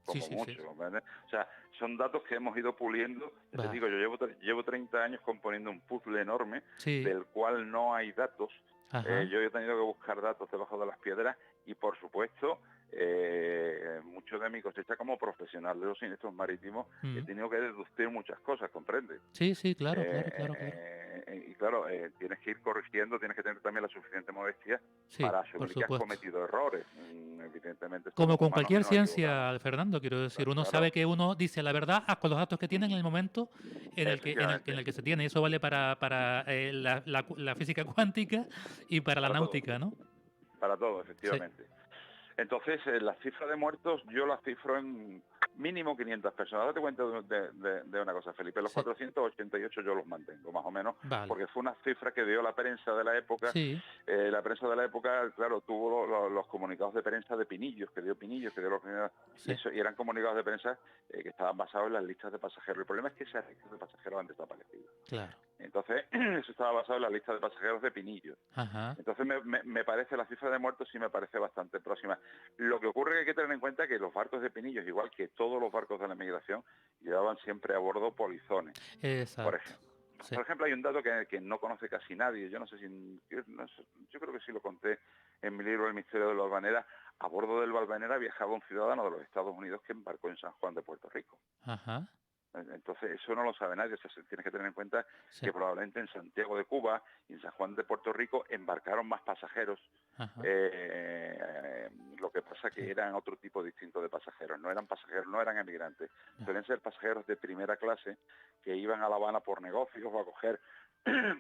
[SPEAKER 1] Sí,
[SPEAKER 2] como
[SPEAKER 1] sí, sí.
[SPEAKER 2] mucho, ¿vale? O sea, son datos que hemos ido puliendo. Te
[SPEAKER 1] Va.
[SPEAKER 2] digo, yo llevo 30 años componiendo un puzzle enorme
[SPEAKER 1] Sí.
[SPEAKER 2] del cual no hay datos.
[SPEAKER 1] Ajá.
[SPEAKER 2] Yo he tenido que buscar datos debajo de las piedras y, por supuesto, mucho de mi cosecha como profesional de los siniestros marítimos he
[SPEAKER 1] Mm.
[SPEAKER 2] tenido que deducir muchas cosas, ¿comprendes?
[SPEAKER 1] Sí, sí, claro, claro, claro, claro.
[SPEAKER 2] Y claro, tienes que ir corrigiendo, tienes que tener también la suficiente modestia
[SPEAKER 1] Sí,
[SPEAKER 2] para
[SPEAKER 1] por
[SPEAKER 2] asumir que has
[SPEAKER 1] supuesto.
[SPEAKER 2] cometido errores. Evidentemente
[SPEAKER 1] Como
[SPEAKER 2] somos
[SPEAKER 1] con
[SPEAKER 2] humanos y
[SPEAKER 1] cualquier
[SPEAKER 2] nos equivocamos.
[SPEAKER 1] ciencia, Fernando, quiero decir, uno
[SPEAKER 2] Claro,
[SPEAKER 1] sabe que uno dice la verdad con los datos que tiene en el momento en
[SPEAKER 2] efectivamente,
[SPEAKER 1] el que se tiene. Y eso vale para la física cuántica y para la
[SPEAKER 2] para todo,
[SPEAKER 1] náutica, ¿no?
[SPEAKER 2] para todo,
[SPEAKER 1] Sí.
[SPEAKER 2] efectivamente. Entonces, la cifra de muertos yo la cifro en mínimo 500 personas. Date cuenta de una cosa, Felipe. Los
[SPEAKER 1] Sí.
[SPEAKER 2] 488 yo los mantengo, más o menos,
[SPEAKER 1] Vale.
[SPEAKER 2] porque fue una cifra que dio la prensa de la época.
[SPEAKER 1] Sí.
[SPEAKER 2] La prensa de la época, claro, tuvo los comunicados de prensa de Pinillos, que dio los primeros,
[SPEAKER 1] Sí.
[SPEAKER 2] y eran comunicados de prensa que estaban basados en las listas de pasajeros. El problema es que esas listas de pasajeros han desaparecido.
[SPEAKER 1] Claro.
[SPEAKER 2] Entonces, eso estaba basado en la lista de pasajeros de Pinillos.
[SPEAKER 1] Ajá.
[SPEAKER 2] Entonces me parece, la cifra de muertos sí me parece bastante próxima. Lo que ocurre es que hay que tener en cuenta que los barcos de Pinillos, igual que todos los barcos de la migración, llevaban siempre a bordo polizones. Por
[SPEAKER 1] Exacto.
[SPEAKER 2] ejemplo,
[SPEAKER 1] Sí.
[SPEAKER 2] por ejemplo hay un dato que no conoce casi nadie, yo no sé si, yo creo que sí lo conté en mi libro El misterio del Valvanera. A bordo del Valvanera viajaba un ciudadano de los Estados Unidos que embarcó en San Juan de Puerto Rico.
[SPEAKER 1] Ajá.
[SPEAKER 2] Entonces, eso no lo sabe nadie. O sea, se tiene que tener en cuenta
[SPEAKER 1] Sí.
[SPEAKER 2] que probablemente en Santiago de Cuba y en San Juan de Puerto Rico embarcaron más pasajeros.
[SPEAKER 1] Ajá.
[SPEAKER 2] Lo que pasa que
[SPEAKER 1] Sí.
[SPEAKER 2] eran otro tipo distinto de pasajeros. No eran pasajeros, no eran emigrantes.
[SPEAKER 1] Ya.
[SPEAKER 2] Suelen ser pasajeros de primera clase que iban a La Habana por negocios o a coger,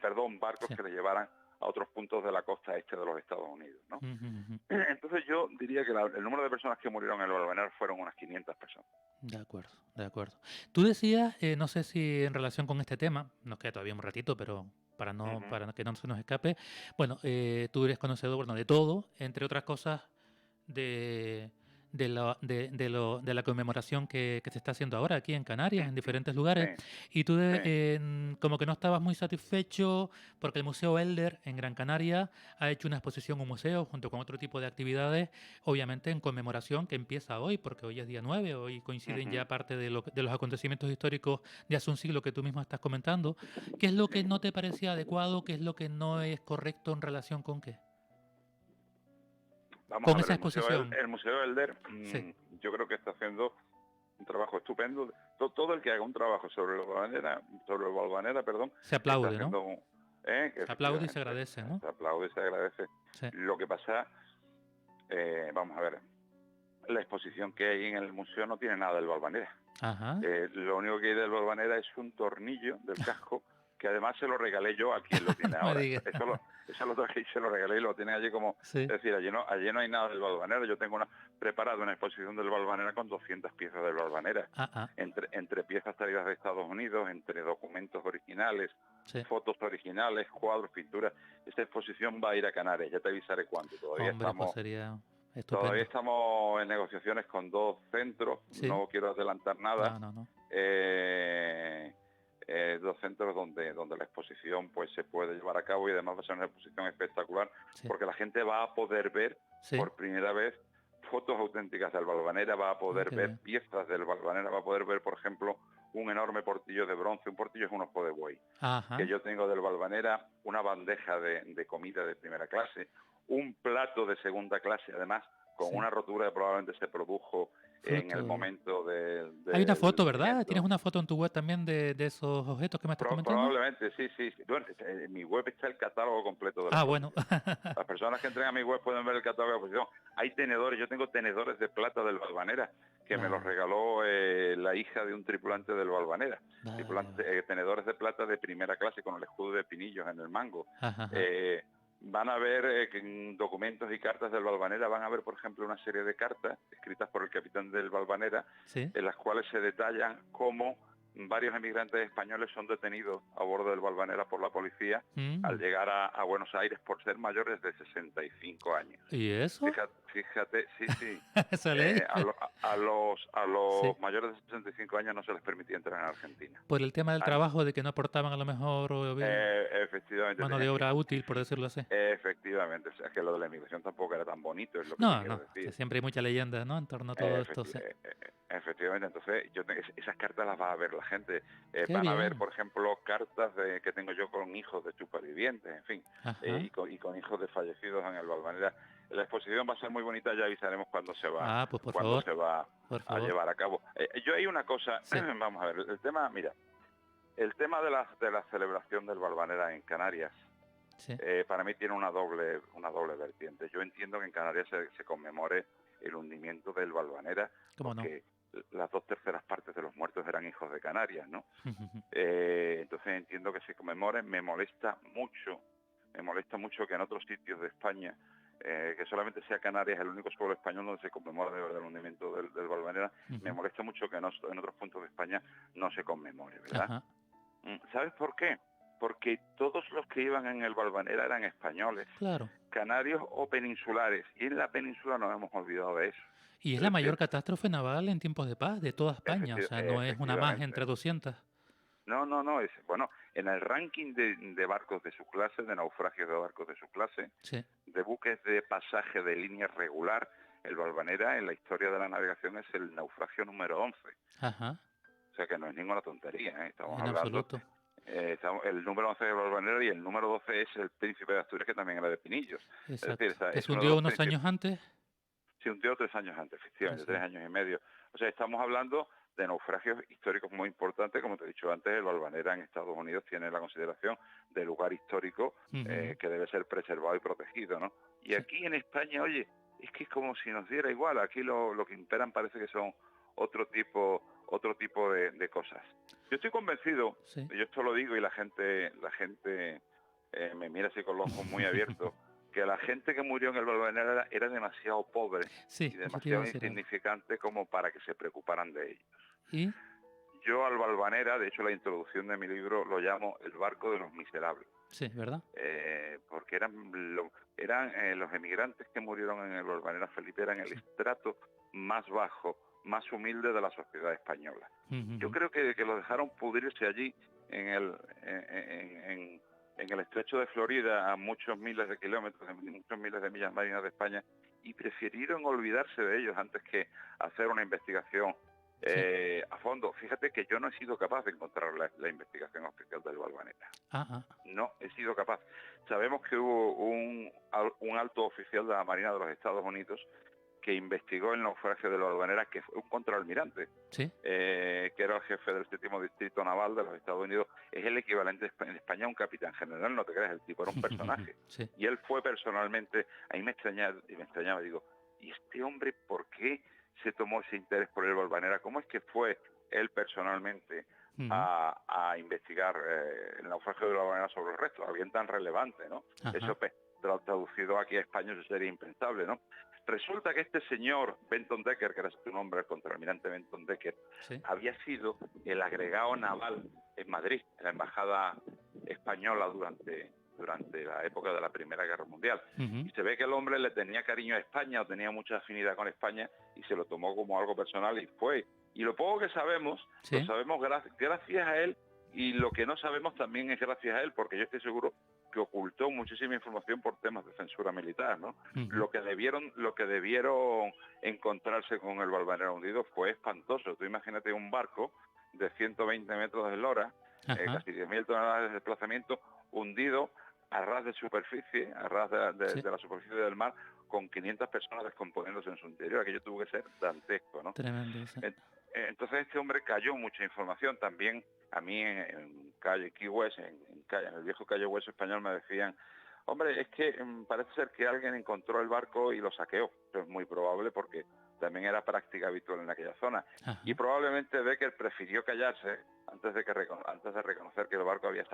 [SPEAKER 2] perdón, barcos
[SPEAKER 1] Sí.
[SPEAKER 2] que les llevaran a otros puntos de la costa este de los Estados Unidos, ¿no?
[SPEAKER 1] Ujú, ujú.
[SPEAKER 2] Entonces yo diría que el número de personas que murieron en el Valvanera fueron unas 500 personas.
[SPEAKER 1] De acuerdo, de acuerdo. Tú decías, no sé si en relación con este tema, nos queda todavía un ratito, pero
[SPEAKER 2] Ujú.
[SPEAKER 1] para que no se nos escape, bueno, tú eres conocedor, bueno, de todo, entre otras cosas, de, de la conmemoración que se está haciendo ahora aquí en Canarias, en diferentes lugares,
[SPEAKER 2] Sí,
[SPEAKER 1] y tú
[SPEAKER 2] sí.
[SPEAKER 1] como que no estabas muy satisfecho porque el Museo Elder en Gran Canaria ha hecho una exposición, un museo, junto con otro tipo de actividades, obviamente en conmemoración que empieza hoy, porque hoy es día 9, hoy coinciden
[SPEAKER 2] Ujú.
[SPEAKER 1] ya parte de los acontecimientos históricos de hace un siglo que tú mismo estás comentando. ¿Qué es lo que
[SPEAKER 2] Sí.
[SPEAKER 1] no te parecía adecuado? ¿Qué es lo que no es correcto en relación con qué?
[SPEAKER 2] Vamos a
[SPEAKER 1] Con
[SPEAKER 2] ver,
[SPEAKER 1] esa exposición.
[SPEAKER 2] El Museo Elder,
[SPEAKER 1] Sí.
[SPEAKER 2] yo creo que está haciendo un trabajo estupendo. Todo el que haga un trabajo sobre el Valvanera, perdón,
[SPEAKER 1] Se
[SPEAKER 2] está
[SPEAKER 1] aplaude, ¿no?
[SPEAKER 2] haciendo que
[SPEAKER 1] Se aplaude y se
[SPEAKER 2] efectivamente
[SPEAKER 1] agradece, ¿no?
[SPEAKER 2] se aplaude y se agradece.
[SPEAKER 1] Sí.
[SPEAKER 2] Lo que pasa, vamos a ver, la exposición que hay en el museo no tiene nada del Valvanera.
[SPEAKER 1] Ajá.
[SPEAKER 2] Lo único que hay del Valvanera es un tornillo del casco que además se lo regalé yo a quien lo tiene
[SPEAKER 1] No me
[SPEAKER 2] ahora.
[SPEAKER 1] digas.
[SPEAKER 2] Eso lo traje y se lo regalé y lo tiene allí como...
[SPEAKER 1] Sí.
[SPEAKER 2] Es decir, allí no hay nada del Valvanera. Yo tengo preparado una exposición del Valvanera con 200 piezas del Valvanera.
[SPEAKER 1] Ah, ah.
[SPEAKER 2] Entre piezas traídas de Estados Unidos, entre documentos originales,
[SPEAKER 1] Sí.
[SPEAKER 2] fotos originales, cuadros, pinturas. Esta exposición va a ir a Canarias, ya te avisaré cuándo.
[SPEAKER 1] Hombre, pues sería
[SPEAKER 2] Todavía
[SPEAKER 1] estupendo.
[SPEAKER 2] estamos en negociaciones con 2 centros,
[SPEAKER 1] Sí.
[SPEAKER 2] no quiero adelantar nada.
[SPEAKER 1] No, no, no.
[SPEAKER 2] 2 centros donde la exposición pues se puede llevar a cabo y además va a ser una exposición espectacular
[SPEAKER 1] Sí.
[SPEAKER 2] porque la gente va a poder ver
[SPEAKER 1] Sí.
[SPEAKER 2] por primera vez fotos auténticas del Valvanera, va a poder
[SPEAKER 1] Qué
[SPEAKER 2] ver
[SPEAKER 1] bien.
[SPEAKER 2] piezas del Valvanera, va a poder ver, por ejemplo, un enorme portillo de bronce. Un portillo es un ojo de buey
[SPEAKER 1] Ajá.
[SPEAKER 2] que yo tengo del Valvanera, una bandeja de comida de primera clase, un plato de segunda clase, además, con
[SPEAKER 1] Sí.
[SPEAKER 2] una rotura que probablemente se produjo en el
[SPEAKER 1] Fruto.
[SPEAKER 2] momento
[SPEAKER 1] Hay una
[SPEAKER 2] del
[SPEAKER 1] foto, ¿verdad? ¿Tienes
[SPEAKER 2] hundimiento.
[SPEAKER 1] una foto en tu web también de esos objetos que me estás comentando?
[SPEAKER 2] Probablemente, sí. Bueno, en mi web está el catálogo completo de la
[SPEAKER 1] Ah, bueno.
[SPEAKER 2] exposición. Las personas que entren a mi web pueden ver el catálogo de la exposición. Hay tenedores, yo tengo tenedores de plata del Valvanera, que me los
[SPEAKER 1] Vale,
[SPEAKER 2] regaló la hija de un tripulante del Valvanera.
[SPEAKER 1] vale, vale.
[SPEAKER 2] Tenedores de plata de primera clase con el escudo de Pinillos en el mango.
[SPEAKER 1] Ajá, ajá.
[SPEAKER 2] Van a ver que en documentos y cartas del Valvanera, van a ver, por ejemplo, una serie de cartas escritas por el capitán del Valvanera,
[SPEAKER 1] Sí.
[SPEAKER 2] en las cuales se detallan cómo varios emigrantes españoles son detenidos a bordo del Valvanera por la policía al llegar a Buenos Aires por ser mayores de 65 años.
[SPEAKER 1] ¿Y eso?
[SPEAKER 2] Fíjate, sí, sí.
[SPEAKER 1] Esa ley.
[SPEAKER 2] A
[SPEAKER 1] Sí.
[SPEAKER 2] los mayores de 65 años no se les permitía entrar en Argentina.
[SPEAKER 1] Por el tema del
[SPEAKER 2] Ah,
[SPEAKER 1] trabajo, de que no aportaban a lo mejor
[SPEAKER 2] efectivamente,
[SPEAKER 1] mano de
[SPEAKER 2] tenían que...
[SPEAKER 1] obra
[SPEAKER 2] Sí,
[SPEAKER 1] útil, por
[SPEAKER 2] sí,
[SPEAKER 1] decirlo así.
[SPEAKER 2] efectivamente. O sea, es que lo de la inmigración tampoco era tan bonito, es lo que te
[SPEAKER 1] No,
[SPEAKER 2] quiero
[SPEAKER 1] no, que
[SPEAKER 2] decir.
[SPEAKER 1] siempre hay mucha leyenda, ¿no? En torno a todo esto, sí.
[SPEAKER 2] Efectivamente, entonces esas cartas las va a ver la gente.
[SPEAKER 1] Qué
[SPEAKER 2] Van a ver,
[SPEAKER 1] bien.
[SPEAKER 2] por ejemplo, cartas que tengo yo con hijos de supervivientes, en fin,
[SPEAKER 1] Ajá.
[SPEAKER 2] y con hijos de fallecidos en el Valvanera. La exposición va a ser muy bonita, ya avisaremos
[SPEAKER 1] Ah, pues
[SPEAKER 2] cuándo se va
[SPEAKER 1] por
[SPEAKER 2] a
[SPEAKER 1] favor.
[SPEAKER 2] llevar a cabo. Yo hay una cosa,
[SPEAKER 1] Sí,
[SPEAKER 2] vamos a ver, el tema, mira, el tema de la celebración del Valvanera en Canarias,
[SPEAKER 1] sí.
[SPEAKER 2] para mí tiene una doble vertiente. Yo entiendo que en Canarias se conmemore el hundimiento del Valvanera,
[SPEAKER 1] ¿Cómo no?
[SPEAKER 2] porque las 2/3 partes de los muertos eran hijos de Canarias, ¿no? Entonces entiendo que se conmemore. Me molesta mucho que en otros sitios de España, que solamente sea Canarias el único pueblo español donde se conmemora de verdad el hundimiento del Valvanera. Me molesta mucho que en otros puntos de España no se conmemore, ¿verdad?
[SPEAKER 1] Ajá.
[SPEAKER 2] ¿Sabes por qué? Porque todos los que iban en el Valvanera eran españoles,
[SPEAKER 1] Claro.
[SPEAKER 2] canarios o peninsulares, y en la península nos hemos olvidado de eso.
[SPEAKER 1] Y es
[SPEAKER 2] Es
[SPEAKER 1] la
[SPEAKER 2] decir,
[SPEAKER 1] mayor catástrofe naval en tiempos de paz de toda España, o sea, no es una más
[SPEAKER 2] efectivamente.
[SPEAKER 1] entre 200.
[SPEAKER 2] No, bueno, en el ranking de barcos de su clase, de naufragios de barcos de su clase,
[SPEAKER 1] Sí.
[SPEAKER 2] de buques de pasaje de línea regular, el Valvanera en la historia de la navegación es el naufragio número 11.
[SPEAKER 1] Ajá.
[SPEAKER 2] O sea que no es ninguna tontería, ¿eh? Estamos
[SPEAKER 1] En
[SPEAKER 2] hablando...
[SPEAKER 1] absoluto.
[SPEAKER 2] el número 11 de Valvanera y el número 12 es el Príncipe de Asturias, que también era de Pinillos. Es decir,
[SPEAKER 1] Exacto. Que
[SPEAKER 2] es
[SPEAKER 1] se
[SPEAKER 2] uno de
[SPEAKER 1] hundió
[SPEAKER 2] los
[SPEAKER 1] unos
[SPEAKER 2] príncipes.
[SPEAKER 1] años antes.
[SPEAKER 2] Se hundió 3 años antes,
[SPEAKER 1] Sí,
[SPEAKER 2] efectivamente,
[SPEAKER 1] sí.
[SPEAKER 2] 3 años y medio. O sea, estamos hablando de naufragios históricos muy importantes. Como te he dicho antes, el Valvanera en Estados Unidos tiene la consideración de lugar histórico que debe ser preservado y protegido, ¿no? Y
[SPEAKER 1] Sí.
[SPEAKER 2] aquí en España, oye, es que es como si nos diera igual. Aquí lo que imperan parece que son otro tipo de cosas. Yo estoy convencido,
[SPEAKER 1] Sí.
[SPEAKER 2] yo esto lo digo y la gente me mira así con los ojos muy abiertos, que la gente que murió en el Valvanera era demasiado pobre
[SPEAKER 1] Sí,
[SPEAKER 2] y
[SPEAKER 1] eso te iba a
[SPEAKER 2] demasiado
[SPEAKER 1] decir ahora.
[SPEAKER 2] insignificante como para que se preocuparan de ellos.
[SPEAKER 1] ¿Y?
[SPEAKER 2] Yo al Valvanera, de hecho la introducción de mi libro lo llamo El barco de los miserables,
[SPEAKER 1] Sí, ¿verdad?
[SPEAKER 2] porque eran los emigrantes que murieron en el Valvanera, Felipe, eran el
[SPEAKER 1] Sí.
[SPEAKER 2] estrato más bajo, más humilde de la sociedad española. Yo creo que lo dejaron pudrirse allí en el estrecho de Florida, a muchos miles de kilómetros, muchos miles de millas marinas de España, y prefirieron olvidarse de ellos antes que hacer una investigación
[SPEAKER 1] Sí.
[SPEAKER 2] a fondo. Fíjate que yo no he sido capaz de encontrar la investigación oficial del Valvanera.
[SPEAKER 1] Ah.
[SPEAKER 2] No he sido capaz. Sabemos que hubo un alto oficial de la Marina de los Estados Unidos que investigó el naufragio del Valvanera, que fue un contraalmirante,
[SPEAKER 1] Sí.
[SPEAKER 2] que era el jefe del 7º Distrito Naval de los Estados Unidos. Es el equivalente en España a un capitán general, no te creas, el tipo era un personaje.
[SPEAKER 1] Sí.
[SPEAKER 2] Y él fue personalmente, ahí me extrañaba, digo, ¿y este hombre por qué se tomó ese interés por el Valvanera? ¿Cómo es que fue él personalmente a investigar el naufragio del Valvanera sobre el resto? Alguien tan relevante, ¿no?
[SPEAKER 1] Ajá.
[SPEAKER 2] Eso traducido aquí a español sería impensable, ¿no? Resulta que este señor Benton Decker, que era su nombre, el contraalmirante Benton Decker,
[SPEAKER 1] Sí.
[SPEAKER 2] había sido el agregado naval en Madrid, en la embajada española durante la época de la Primera Guerra Mundial. Y se ve que el hombre le tenía cariño a España, o tenía mucha afinidad con España, y se lo tomó como algo personal y fue. Y lo poco que sabemos,
[SPEAKER 1] Sí.
[SPEAKER 2] lo sabemos gracias a él, y lo que no sabemos también es gracias a él, porque yo estoy seguro que ocultó muchísima información por temas de censura militar, ¿no? Lo que debieron encontrarse con el Valvanera hundido fue espantoso. Tú imagínate un barco de 120 metros de eslora, casi 10.000 toneladas de desplazamiento, hundido a ras de superficie, a ras de la superficie del mar, con 500 personas descomponiéndose en su interior. Aquello tuvo que ser dantesco, ¿no?
[SPEAKER 1] Tremendo, sí.
[SPEAKER 2] Entonces este hombre cayó mucha información. También a mí en calle Key West, en el viejo calle West español, me decían, hombre, es que parece ser que alguien encontró el barco y lo saqueó. Eso es muy probable porque también era práctica habitual en aquella zona.
[SPEAKER 1] Ajá.
[SPEAKER 2] Y probablemente Becker prefirió callarse antes de reconocer que el barco había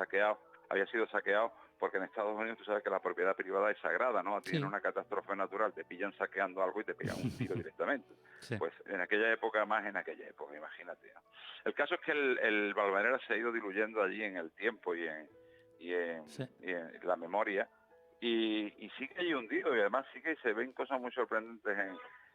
[SPEAKER 2] sido saqueado, porque en Estados Unidos tú sabes que la propiedad privada es sagrada, ¿no?
[SPEAKER 1] Sí.
[SPEAKER 2] Tiene una catástrofe natural, te pillan saqueando algo y te pegan un tiro directamente.
[SPEAKER 1] Sí.
[SPEAKER 2] Pues en aquella época, imagínate, ¿no? El caso es que el Valvanera se ha ido diluyendo allí en el tiempo y en la memoria, y sí que hay hundido, y además sí que se ven cosas muy sorprendentes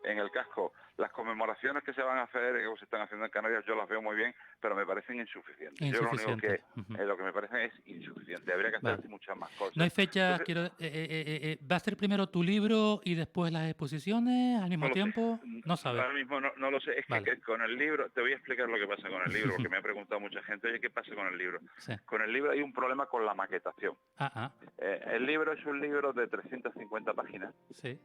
[SPEAKER 2] en el casco. Las conmemoraciones que se van a hacer o se están haciendo en Canarias yo las veo muy bien, pero me parecen insuficientes. Yo lo único
[SPEAKER 1] Insuficiente.
[SPEAKER 2] que lo que me parece es insuficiente. Habría que hacer
[SPEAKER 1] Vale.
[SPEAKER 2] muchas más
[SPEAKER 1] No hay
[SPEAKER 2] cosas.
[SPEAKER 1] fechas,
[SPEAKER 2] Entonces,
[SPEAKER 1] ¿va a ser primero tu libro y después las exposiciones al
[SPEAKER 2] no
[SPEAKER 1] mismo
[SPEAKER 2] lo sé.
[SPEAKER 1] tiempo? No sabes.
[SPEAKER 2] Ahora mismo no lo sé. Es
[SPEAKER 1] Vale.
[SPEAKER 2] que con el libro, te voy a explicar lo que pasa con el libro, porque me ha preguntado mucha gente, oye, ¿qué pasa con el libro?
[SPEAKER 1] Sí.
[SPEAKER 2] Con el libro hay un problema con la maquetación. El libro es un libro de 350 páginas,
[SPEAKER 1] Sí.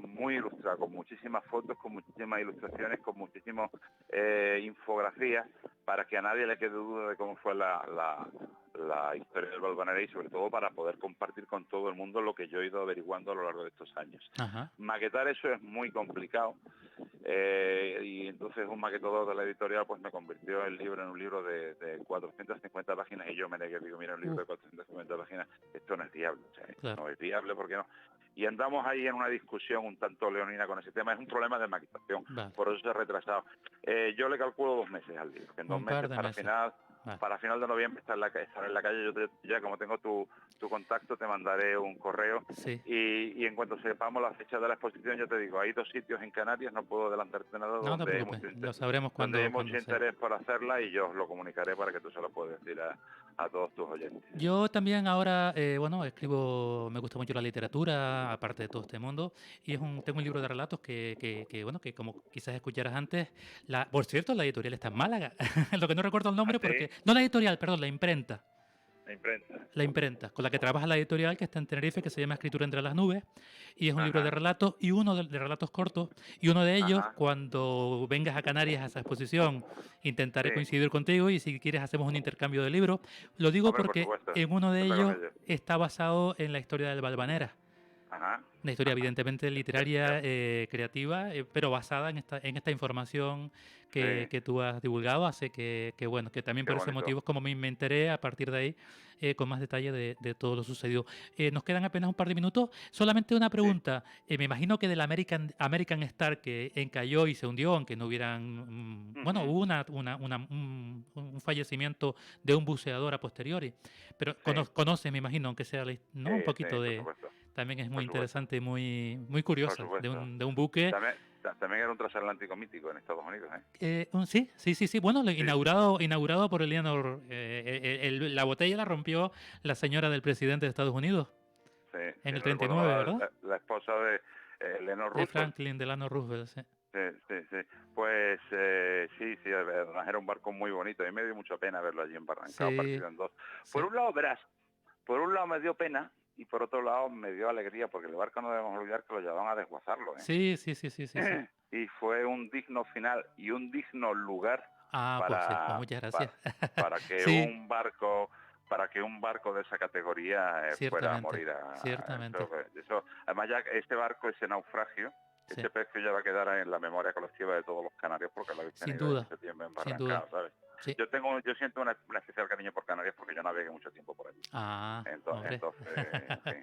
[SPEAKER 2] muy ilustrado, con muchísimas fotos, con muchísimas ilustraciones, con muchísimas infografías, para que a nadie le quede duda de cómo fue la historia del Valvanera, y sobre todo para poder compartir con todo el mundo lo que yo he ido averiguando a lo largo de estos años.
[SPEAKER 1] Ajá.
[SPEAKER 2] Maquetar eso es muy complicado, y entonces un maquetador de la editorial pues me convirtió el libro en un libro de 450 páginas, y yo me negué, digo, mira, un libro de 450 páginas, esto no es viable, o sea,
[SPEAKER 1] Claro.
[SPEAKER 2] no es viable, ¿por qué no? Y andamos ahí en una discusión un tanto leonina con ese tema. Es un problema de maquetación,
[SPEAKER 1] Vale.
[SPEAKER 2] por eso se ha retrasado. Yo le calculo 2 meses al libro, que en 2
[SPEAKER 1] Un par
[SPEAKER 2] meses
[SPEAKER 1] de
[SPEAKER 2] para
[SPEAKER 1] meses.
[SPEAKER 2] final,
[SPEAKER 1] Vale.
[SPEAKER 2] para final de noviembre estar en la calle. Yo ya como tengo tu contacto, te mandaré un correo,
[SPEAKER 1] Sí.
[SPEAKER 2] y en cuanto sepamos la fecha de la exposición, yo te digo, hay 2 sitios en Canarias, no puedo adelantarte nada,
[SPEAKER 1] No te
[SPEAKER 2] donde hay mucho
[SPEAKER 1] preocupes, lo sabremos
[SPEAKER 2] donde hay
[SPEAKER 1] cuando
[SPEAKER 2] mucho
[SPEAKER 1] sea.
[SPEAKER 2] interés por hacerla, y yo os lo comunicaré para que tú se lo puedas decir a todos tus oyentes.
[SPEAKER 1] Yo también ahora, escribo, me gusta mucho la literatura, aparte de todo este mundo, y tengo un libro de relatos que como quizás escucharas antes, por cierto, la editorial está en Málaga, lo que no recuerdo el nombre porque, no la editorial, perdón, la imprenta. La imprenta, con la que trabaja la editorial, que está en Tenerife, que se llama Escritura entre las nubes, y es un libro de relatos, y uno de relatos cortos, y uno de ellos, cuando vengas a Canarias a esa exposición, intentaré coincidir contigo, y si quieres hacemos un intercambio de libros. Lo digo
[SPEAKER 2] Hombre, por
[SPEAKER 1] porque
[SPEAKER 2] supuesto,
[SPEAKER 1] en uno de
[SPEAKER 2] siempre con
[SPEAKER 1] ellos
[SPEAKER 2] ellos.
[SPEAKER 1] está basado en la historia del Valvanera. Una historia evidentemente literaria, creativa, pero basada en esta información que tú has divulgado. Así que bueno, que también por ese motivo es como me enteré a partir de ahí con más detalle de todo lo sucedido. Nos quedan apenas un par de minutos. Solamente una pregunta. Me imagino que del American Star que encalló y se hundió, aunque no hubieran... Bueno, hubo un fallecimiento de un buceador a posteriori. Pero conoces, me imagino, aunque sea un poquito
[SPEAKER 2] por
[SPEAKER 1] de...
[SPEAKER 2] supuesto.
[SPEAKER 1] También es muy interesante y muy curiosa, de un buque.
[SPEAKER 2] También era un transatlántico mítico en Estados Unidos,
[SPEAKER 1] Sí. Bueno, inaugurado por Eleanor. La botella la rompió la señora del presidente de Estados Unidos. En el 39, ¿verdad?
[SPEAKER 2] La esposa de Eleanor Roosevelt.
[SPEAKER 1] De Franklin Delano Roosevelt, sí.
[SPEAKER 2] Sí. Pues sí, además era un barco muy bonito. A mí me dio mucha pena verlo allí embarrancado, partido en dos. Por un lado, verás, me dio pena, y por otro lado me dio alegría, porque el barco no debemos olvidar que lo llevaban a desguazarlo.
[SPEAKER 1] Sí.
[SPEAKER 2] Y fue un digno final y un digno lugar
[SPEAKER 1] pues muchas gracias.
[SPEAKER 2] para que un barco de esa categoría fuera a morir.
[SPEAKER 1] Ciertamente.
[SPEAKER 2] Eso, además ya este barco, ese naufragio, ese pez que ya va a quedar en la memoria colectiva de todos los canarios, porque lo habéis tenido mucho tiempo embarrancado, ¿sabes?
[SPEAKER 1] Sí.
[SPEAKER 2] Yo siento un especial cariño por Canarias, porque yo navegué mucho tiempo por allí. Entonces, en fin,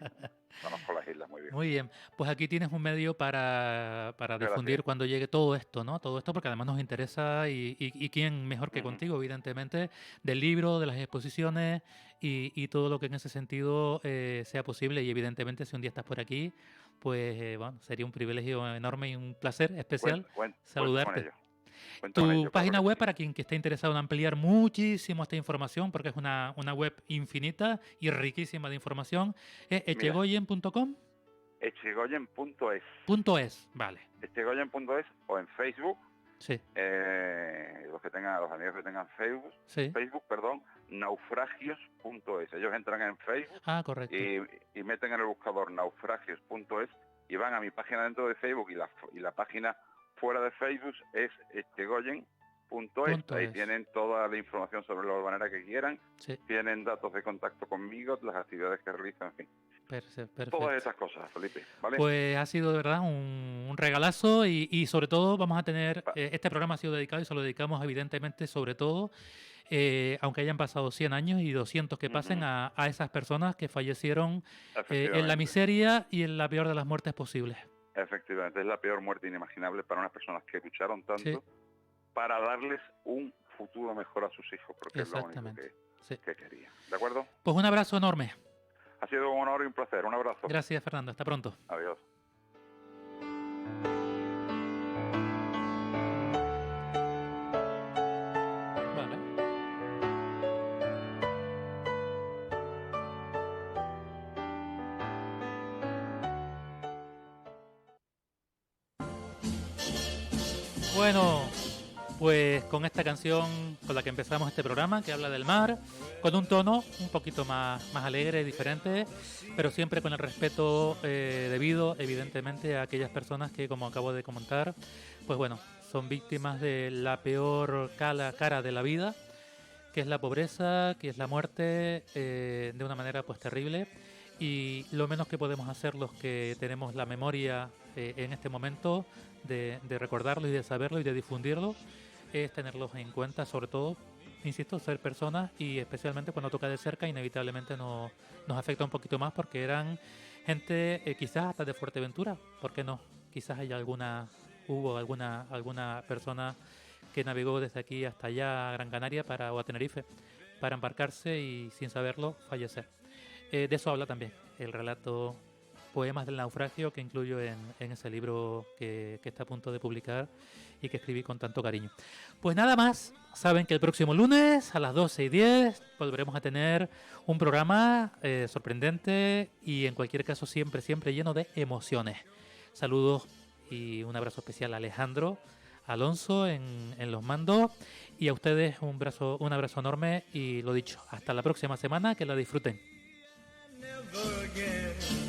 [SPEAKER 2] conozco las islas muy bien.
[SPEAKER 1] Muy bien, pues aquí tienes un medio para difundir cuando llegue todo esto, ¿no? Todo esto porque además nos interesa, y quién mejor que contigo, evidentemente, del libro, de las exposiciones y todo lo que en ese sentido sea posible. Y evidentemente si un día estás por aquí, pues bueno, sería un privilegio enorme y un placer especial saludarte. Tu página web, para quien que esté interesado en ampliar muchísimo esta información, porque es una web infinita y riquísima de información, es echegoyen.com.
[SPEAKER 2] Echegoyen.es.
[SPEAKER 1] Vale.
[SPEAKER 2] Echegoyen.es, o en Facebook.
[SPEAKER 1] Sí.
[SPEAKER 2] Los amigos que tengan Facebook, naufragios.es. Ellos entran en Facebook.
[SPEAKER 1] Correcto.
[SPEAKER 2] Y meten en el buscador naufragios.es y van a mi página dentro de Facebook, y la página fuera de Facebook es echegoyen.es. Ahí tienen toda la información sobre la Valvanera que quieran. Tienen datos de contacto conmigo, las actividades que realizan, en fin.
[SPEAKER 1] Perfecto.
[SPEAKER 2] Todas esas cosas, Felipe, ¿vale?
[SPEAKER 1] Pues ha sido de verdad un regalazo, y sobre todo vamos a tener, este programa ha sido dedicado y se lo dedicamos evidentemente sobre todo, aunque hayan pasado 100 años y 200 que pasen, a esas personas que fallecieron en la miseria y en la peor de las muertes posibles.
[SPEAKER 2] Efectivamente, es la peor muerte inimaginable para unas personas que lucharon tanto para darles un futuro mejor a sus hijos, porque es lo único que querían. ¿De acuerdo?
[SPEAKER 1] Pues un abrazo enorme.
[SPEAKER 2] Ha sido un honor y un placer. Un abrazo.
[SPEAKER 1] Gracias, Fernando. Hasta pronto.
[SPEAKER 2] Adiós.
[SPEAKER 1] Vale. Bueno, pues con esta canción con la que empezamos este programa, que habla del mar, con un tono un poquito más alegre, diferente, pero siempre con el respeto debido, evidentemente, a aquellas personas que, como acabo de comentar, pues bueno, son víctimas de la peor cara de la vida, que es la pobreza, que es la muerte, de una manera pues terrible. Y lo menos que podemos hacer los que tenemos la memoria en este momento de recordarlo y de saberlo y de difundirlo es tenerlos en cuenta, sobre todo, insisto, ser personas, y especialmente cuando toca de cerca inevitablemente nos afecta un poquito más porque eran gente quizás hasta de Fuerteventura, ¿por qué no? Quizás hubo alguna persona que navegó desde aquí hasta allá a Gran Canaria o a Tenerife para embarcarse y sin saberlo fallecer. De eso habla también el relato Poemas del naufragio que incluyo en ese libro que está a punto de publicar y que escribí con tanto cariño. Pues nada más, saben que el próximo lunes a las 12:10 volveremos a tener un programa sorprendente y en cualquier caso siempre lleno de emociones. Saludos y un abrazo especial a Alejandro Alonso en los mandos, y a ustedes un abrazo enorme y lo dicho, hasta la próxima semana, que la disfruten. Never again.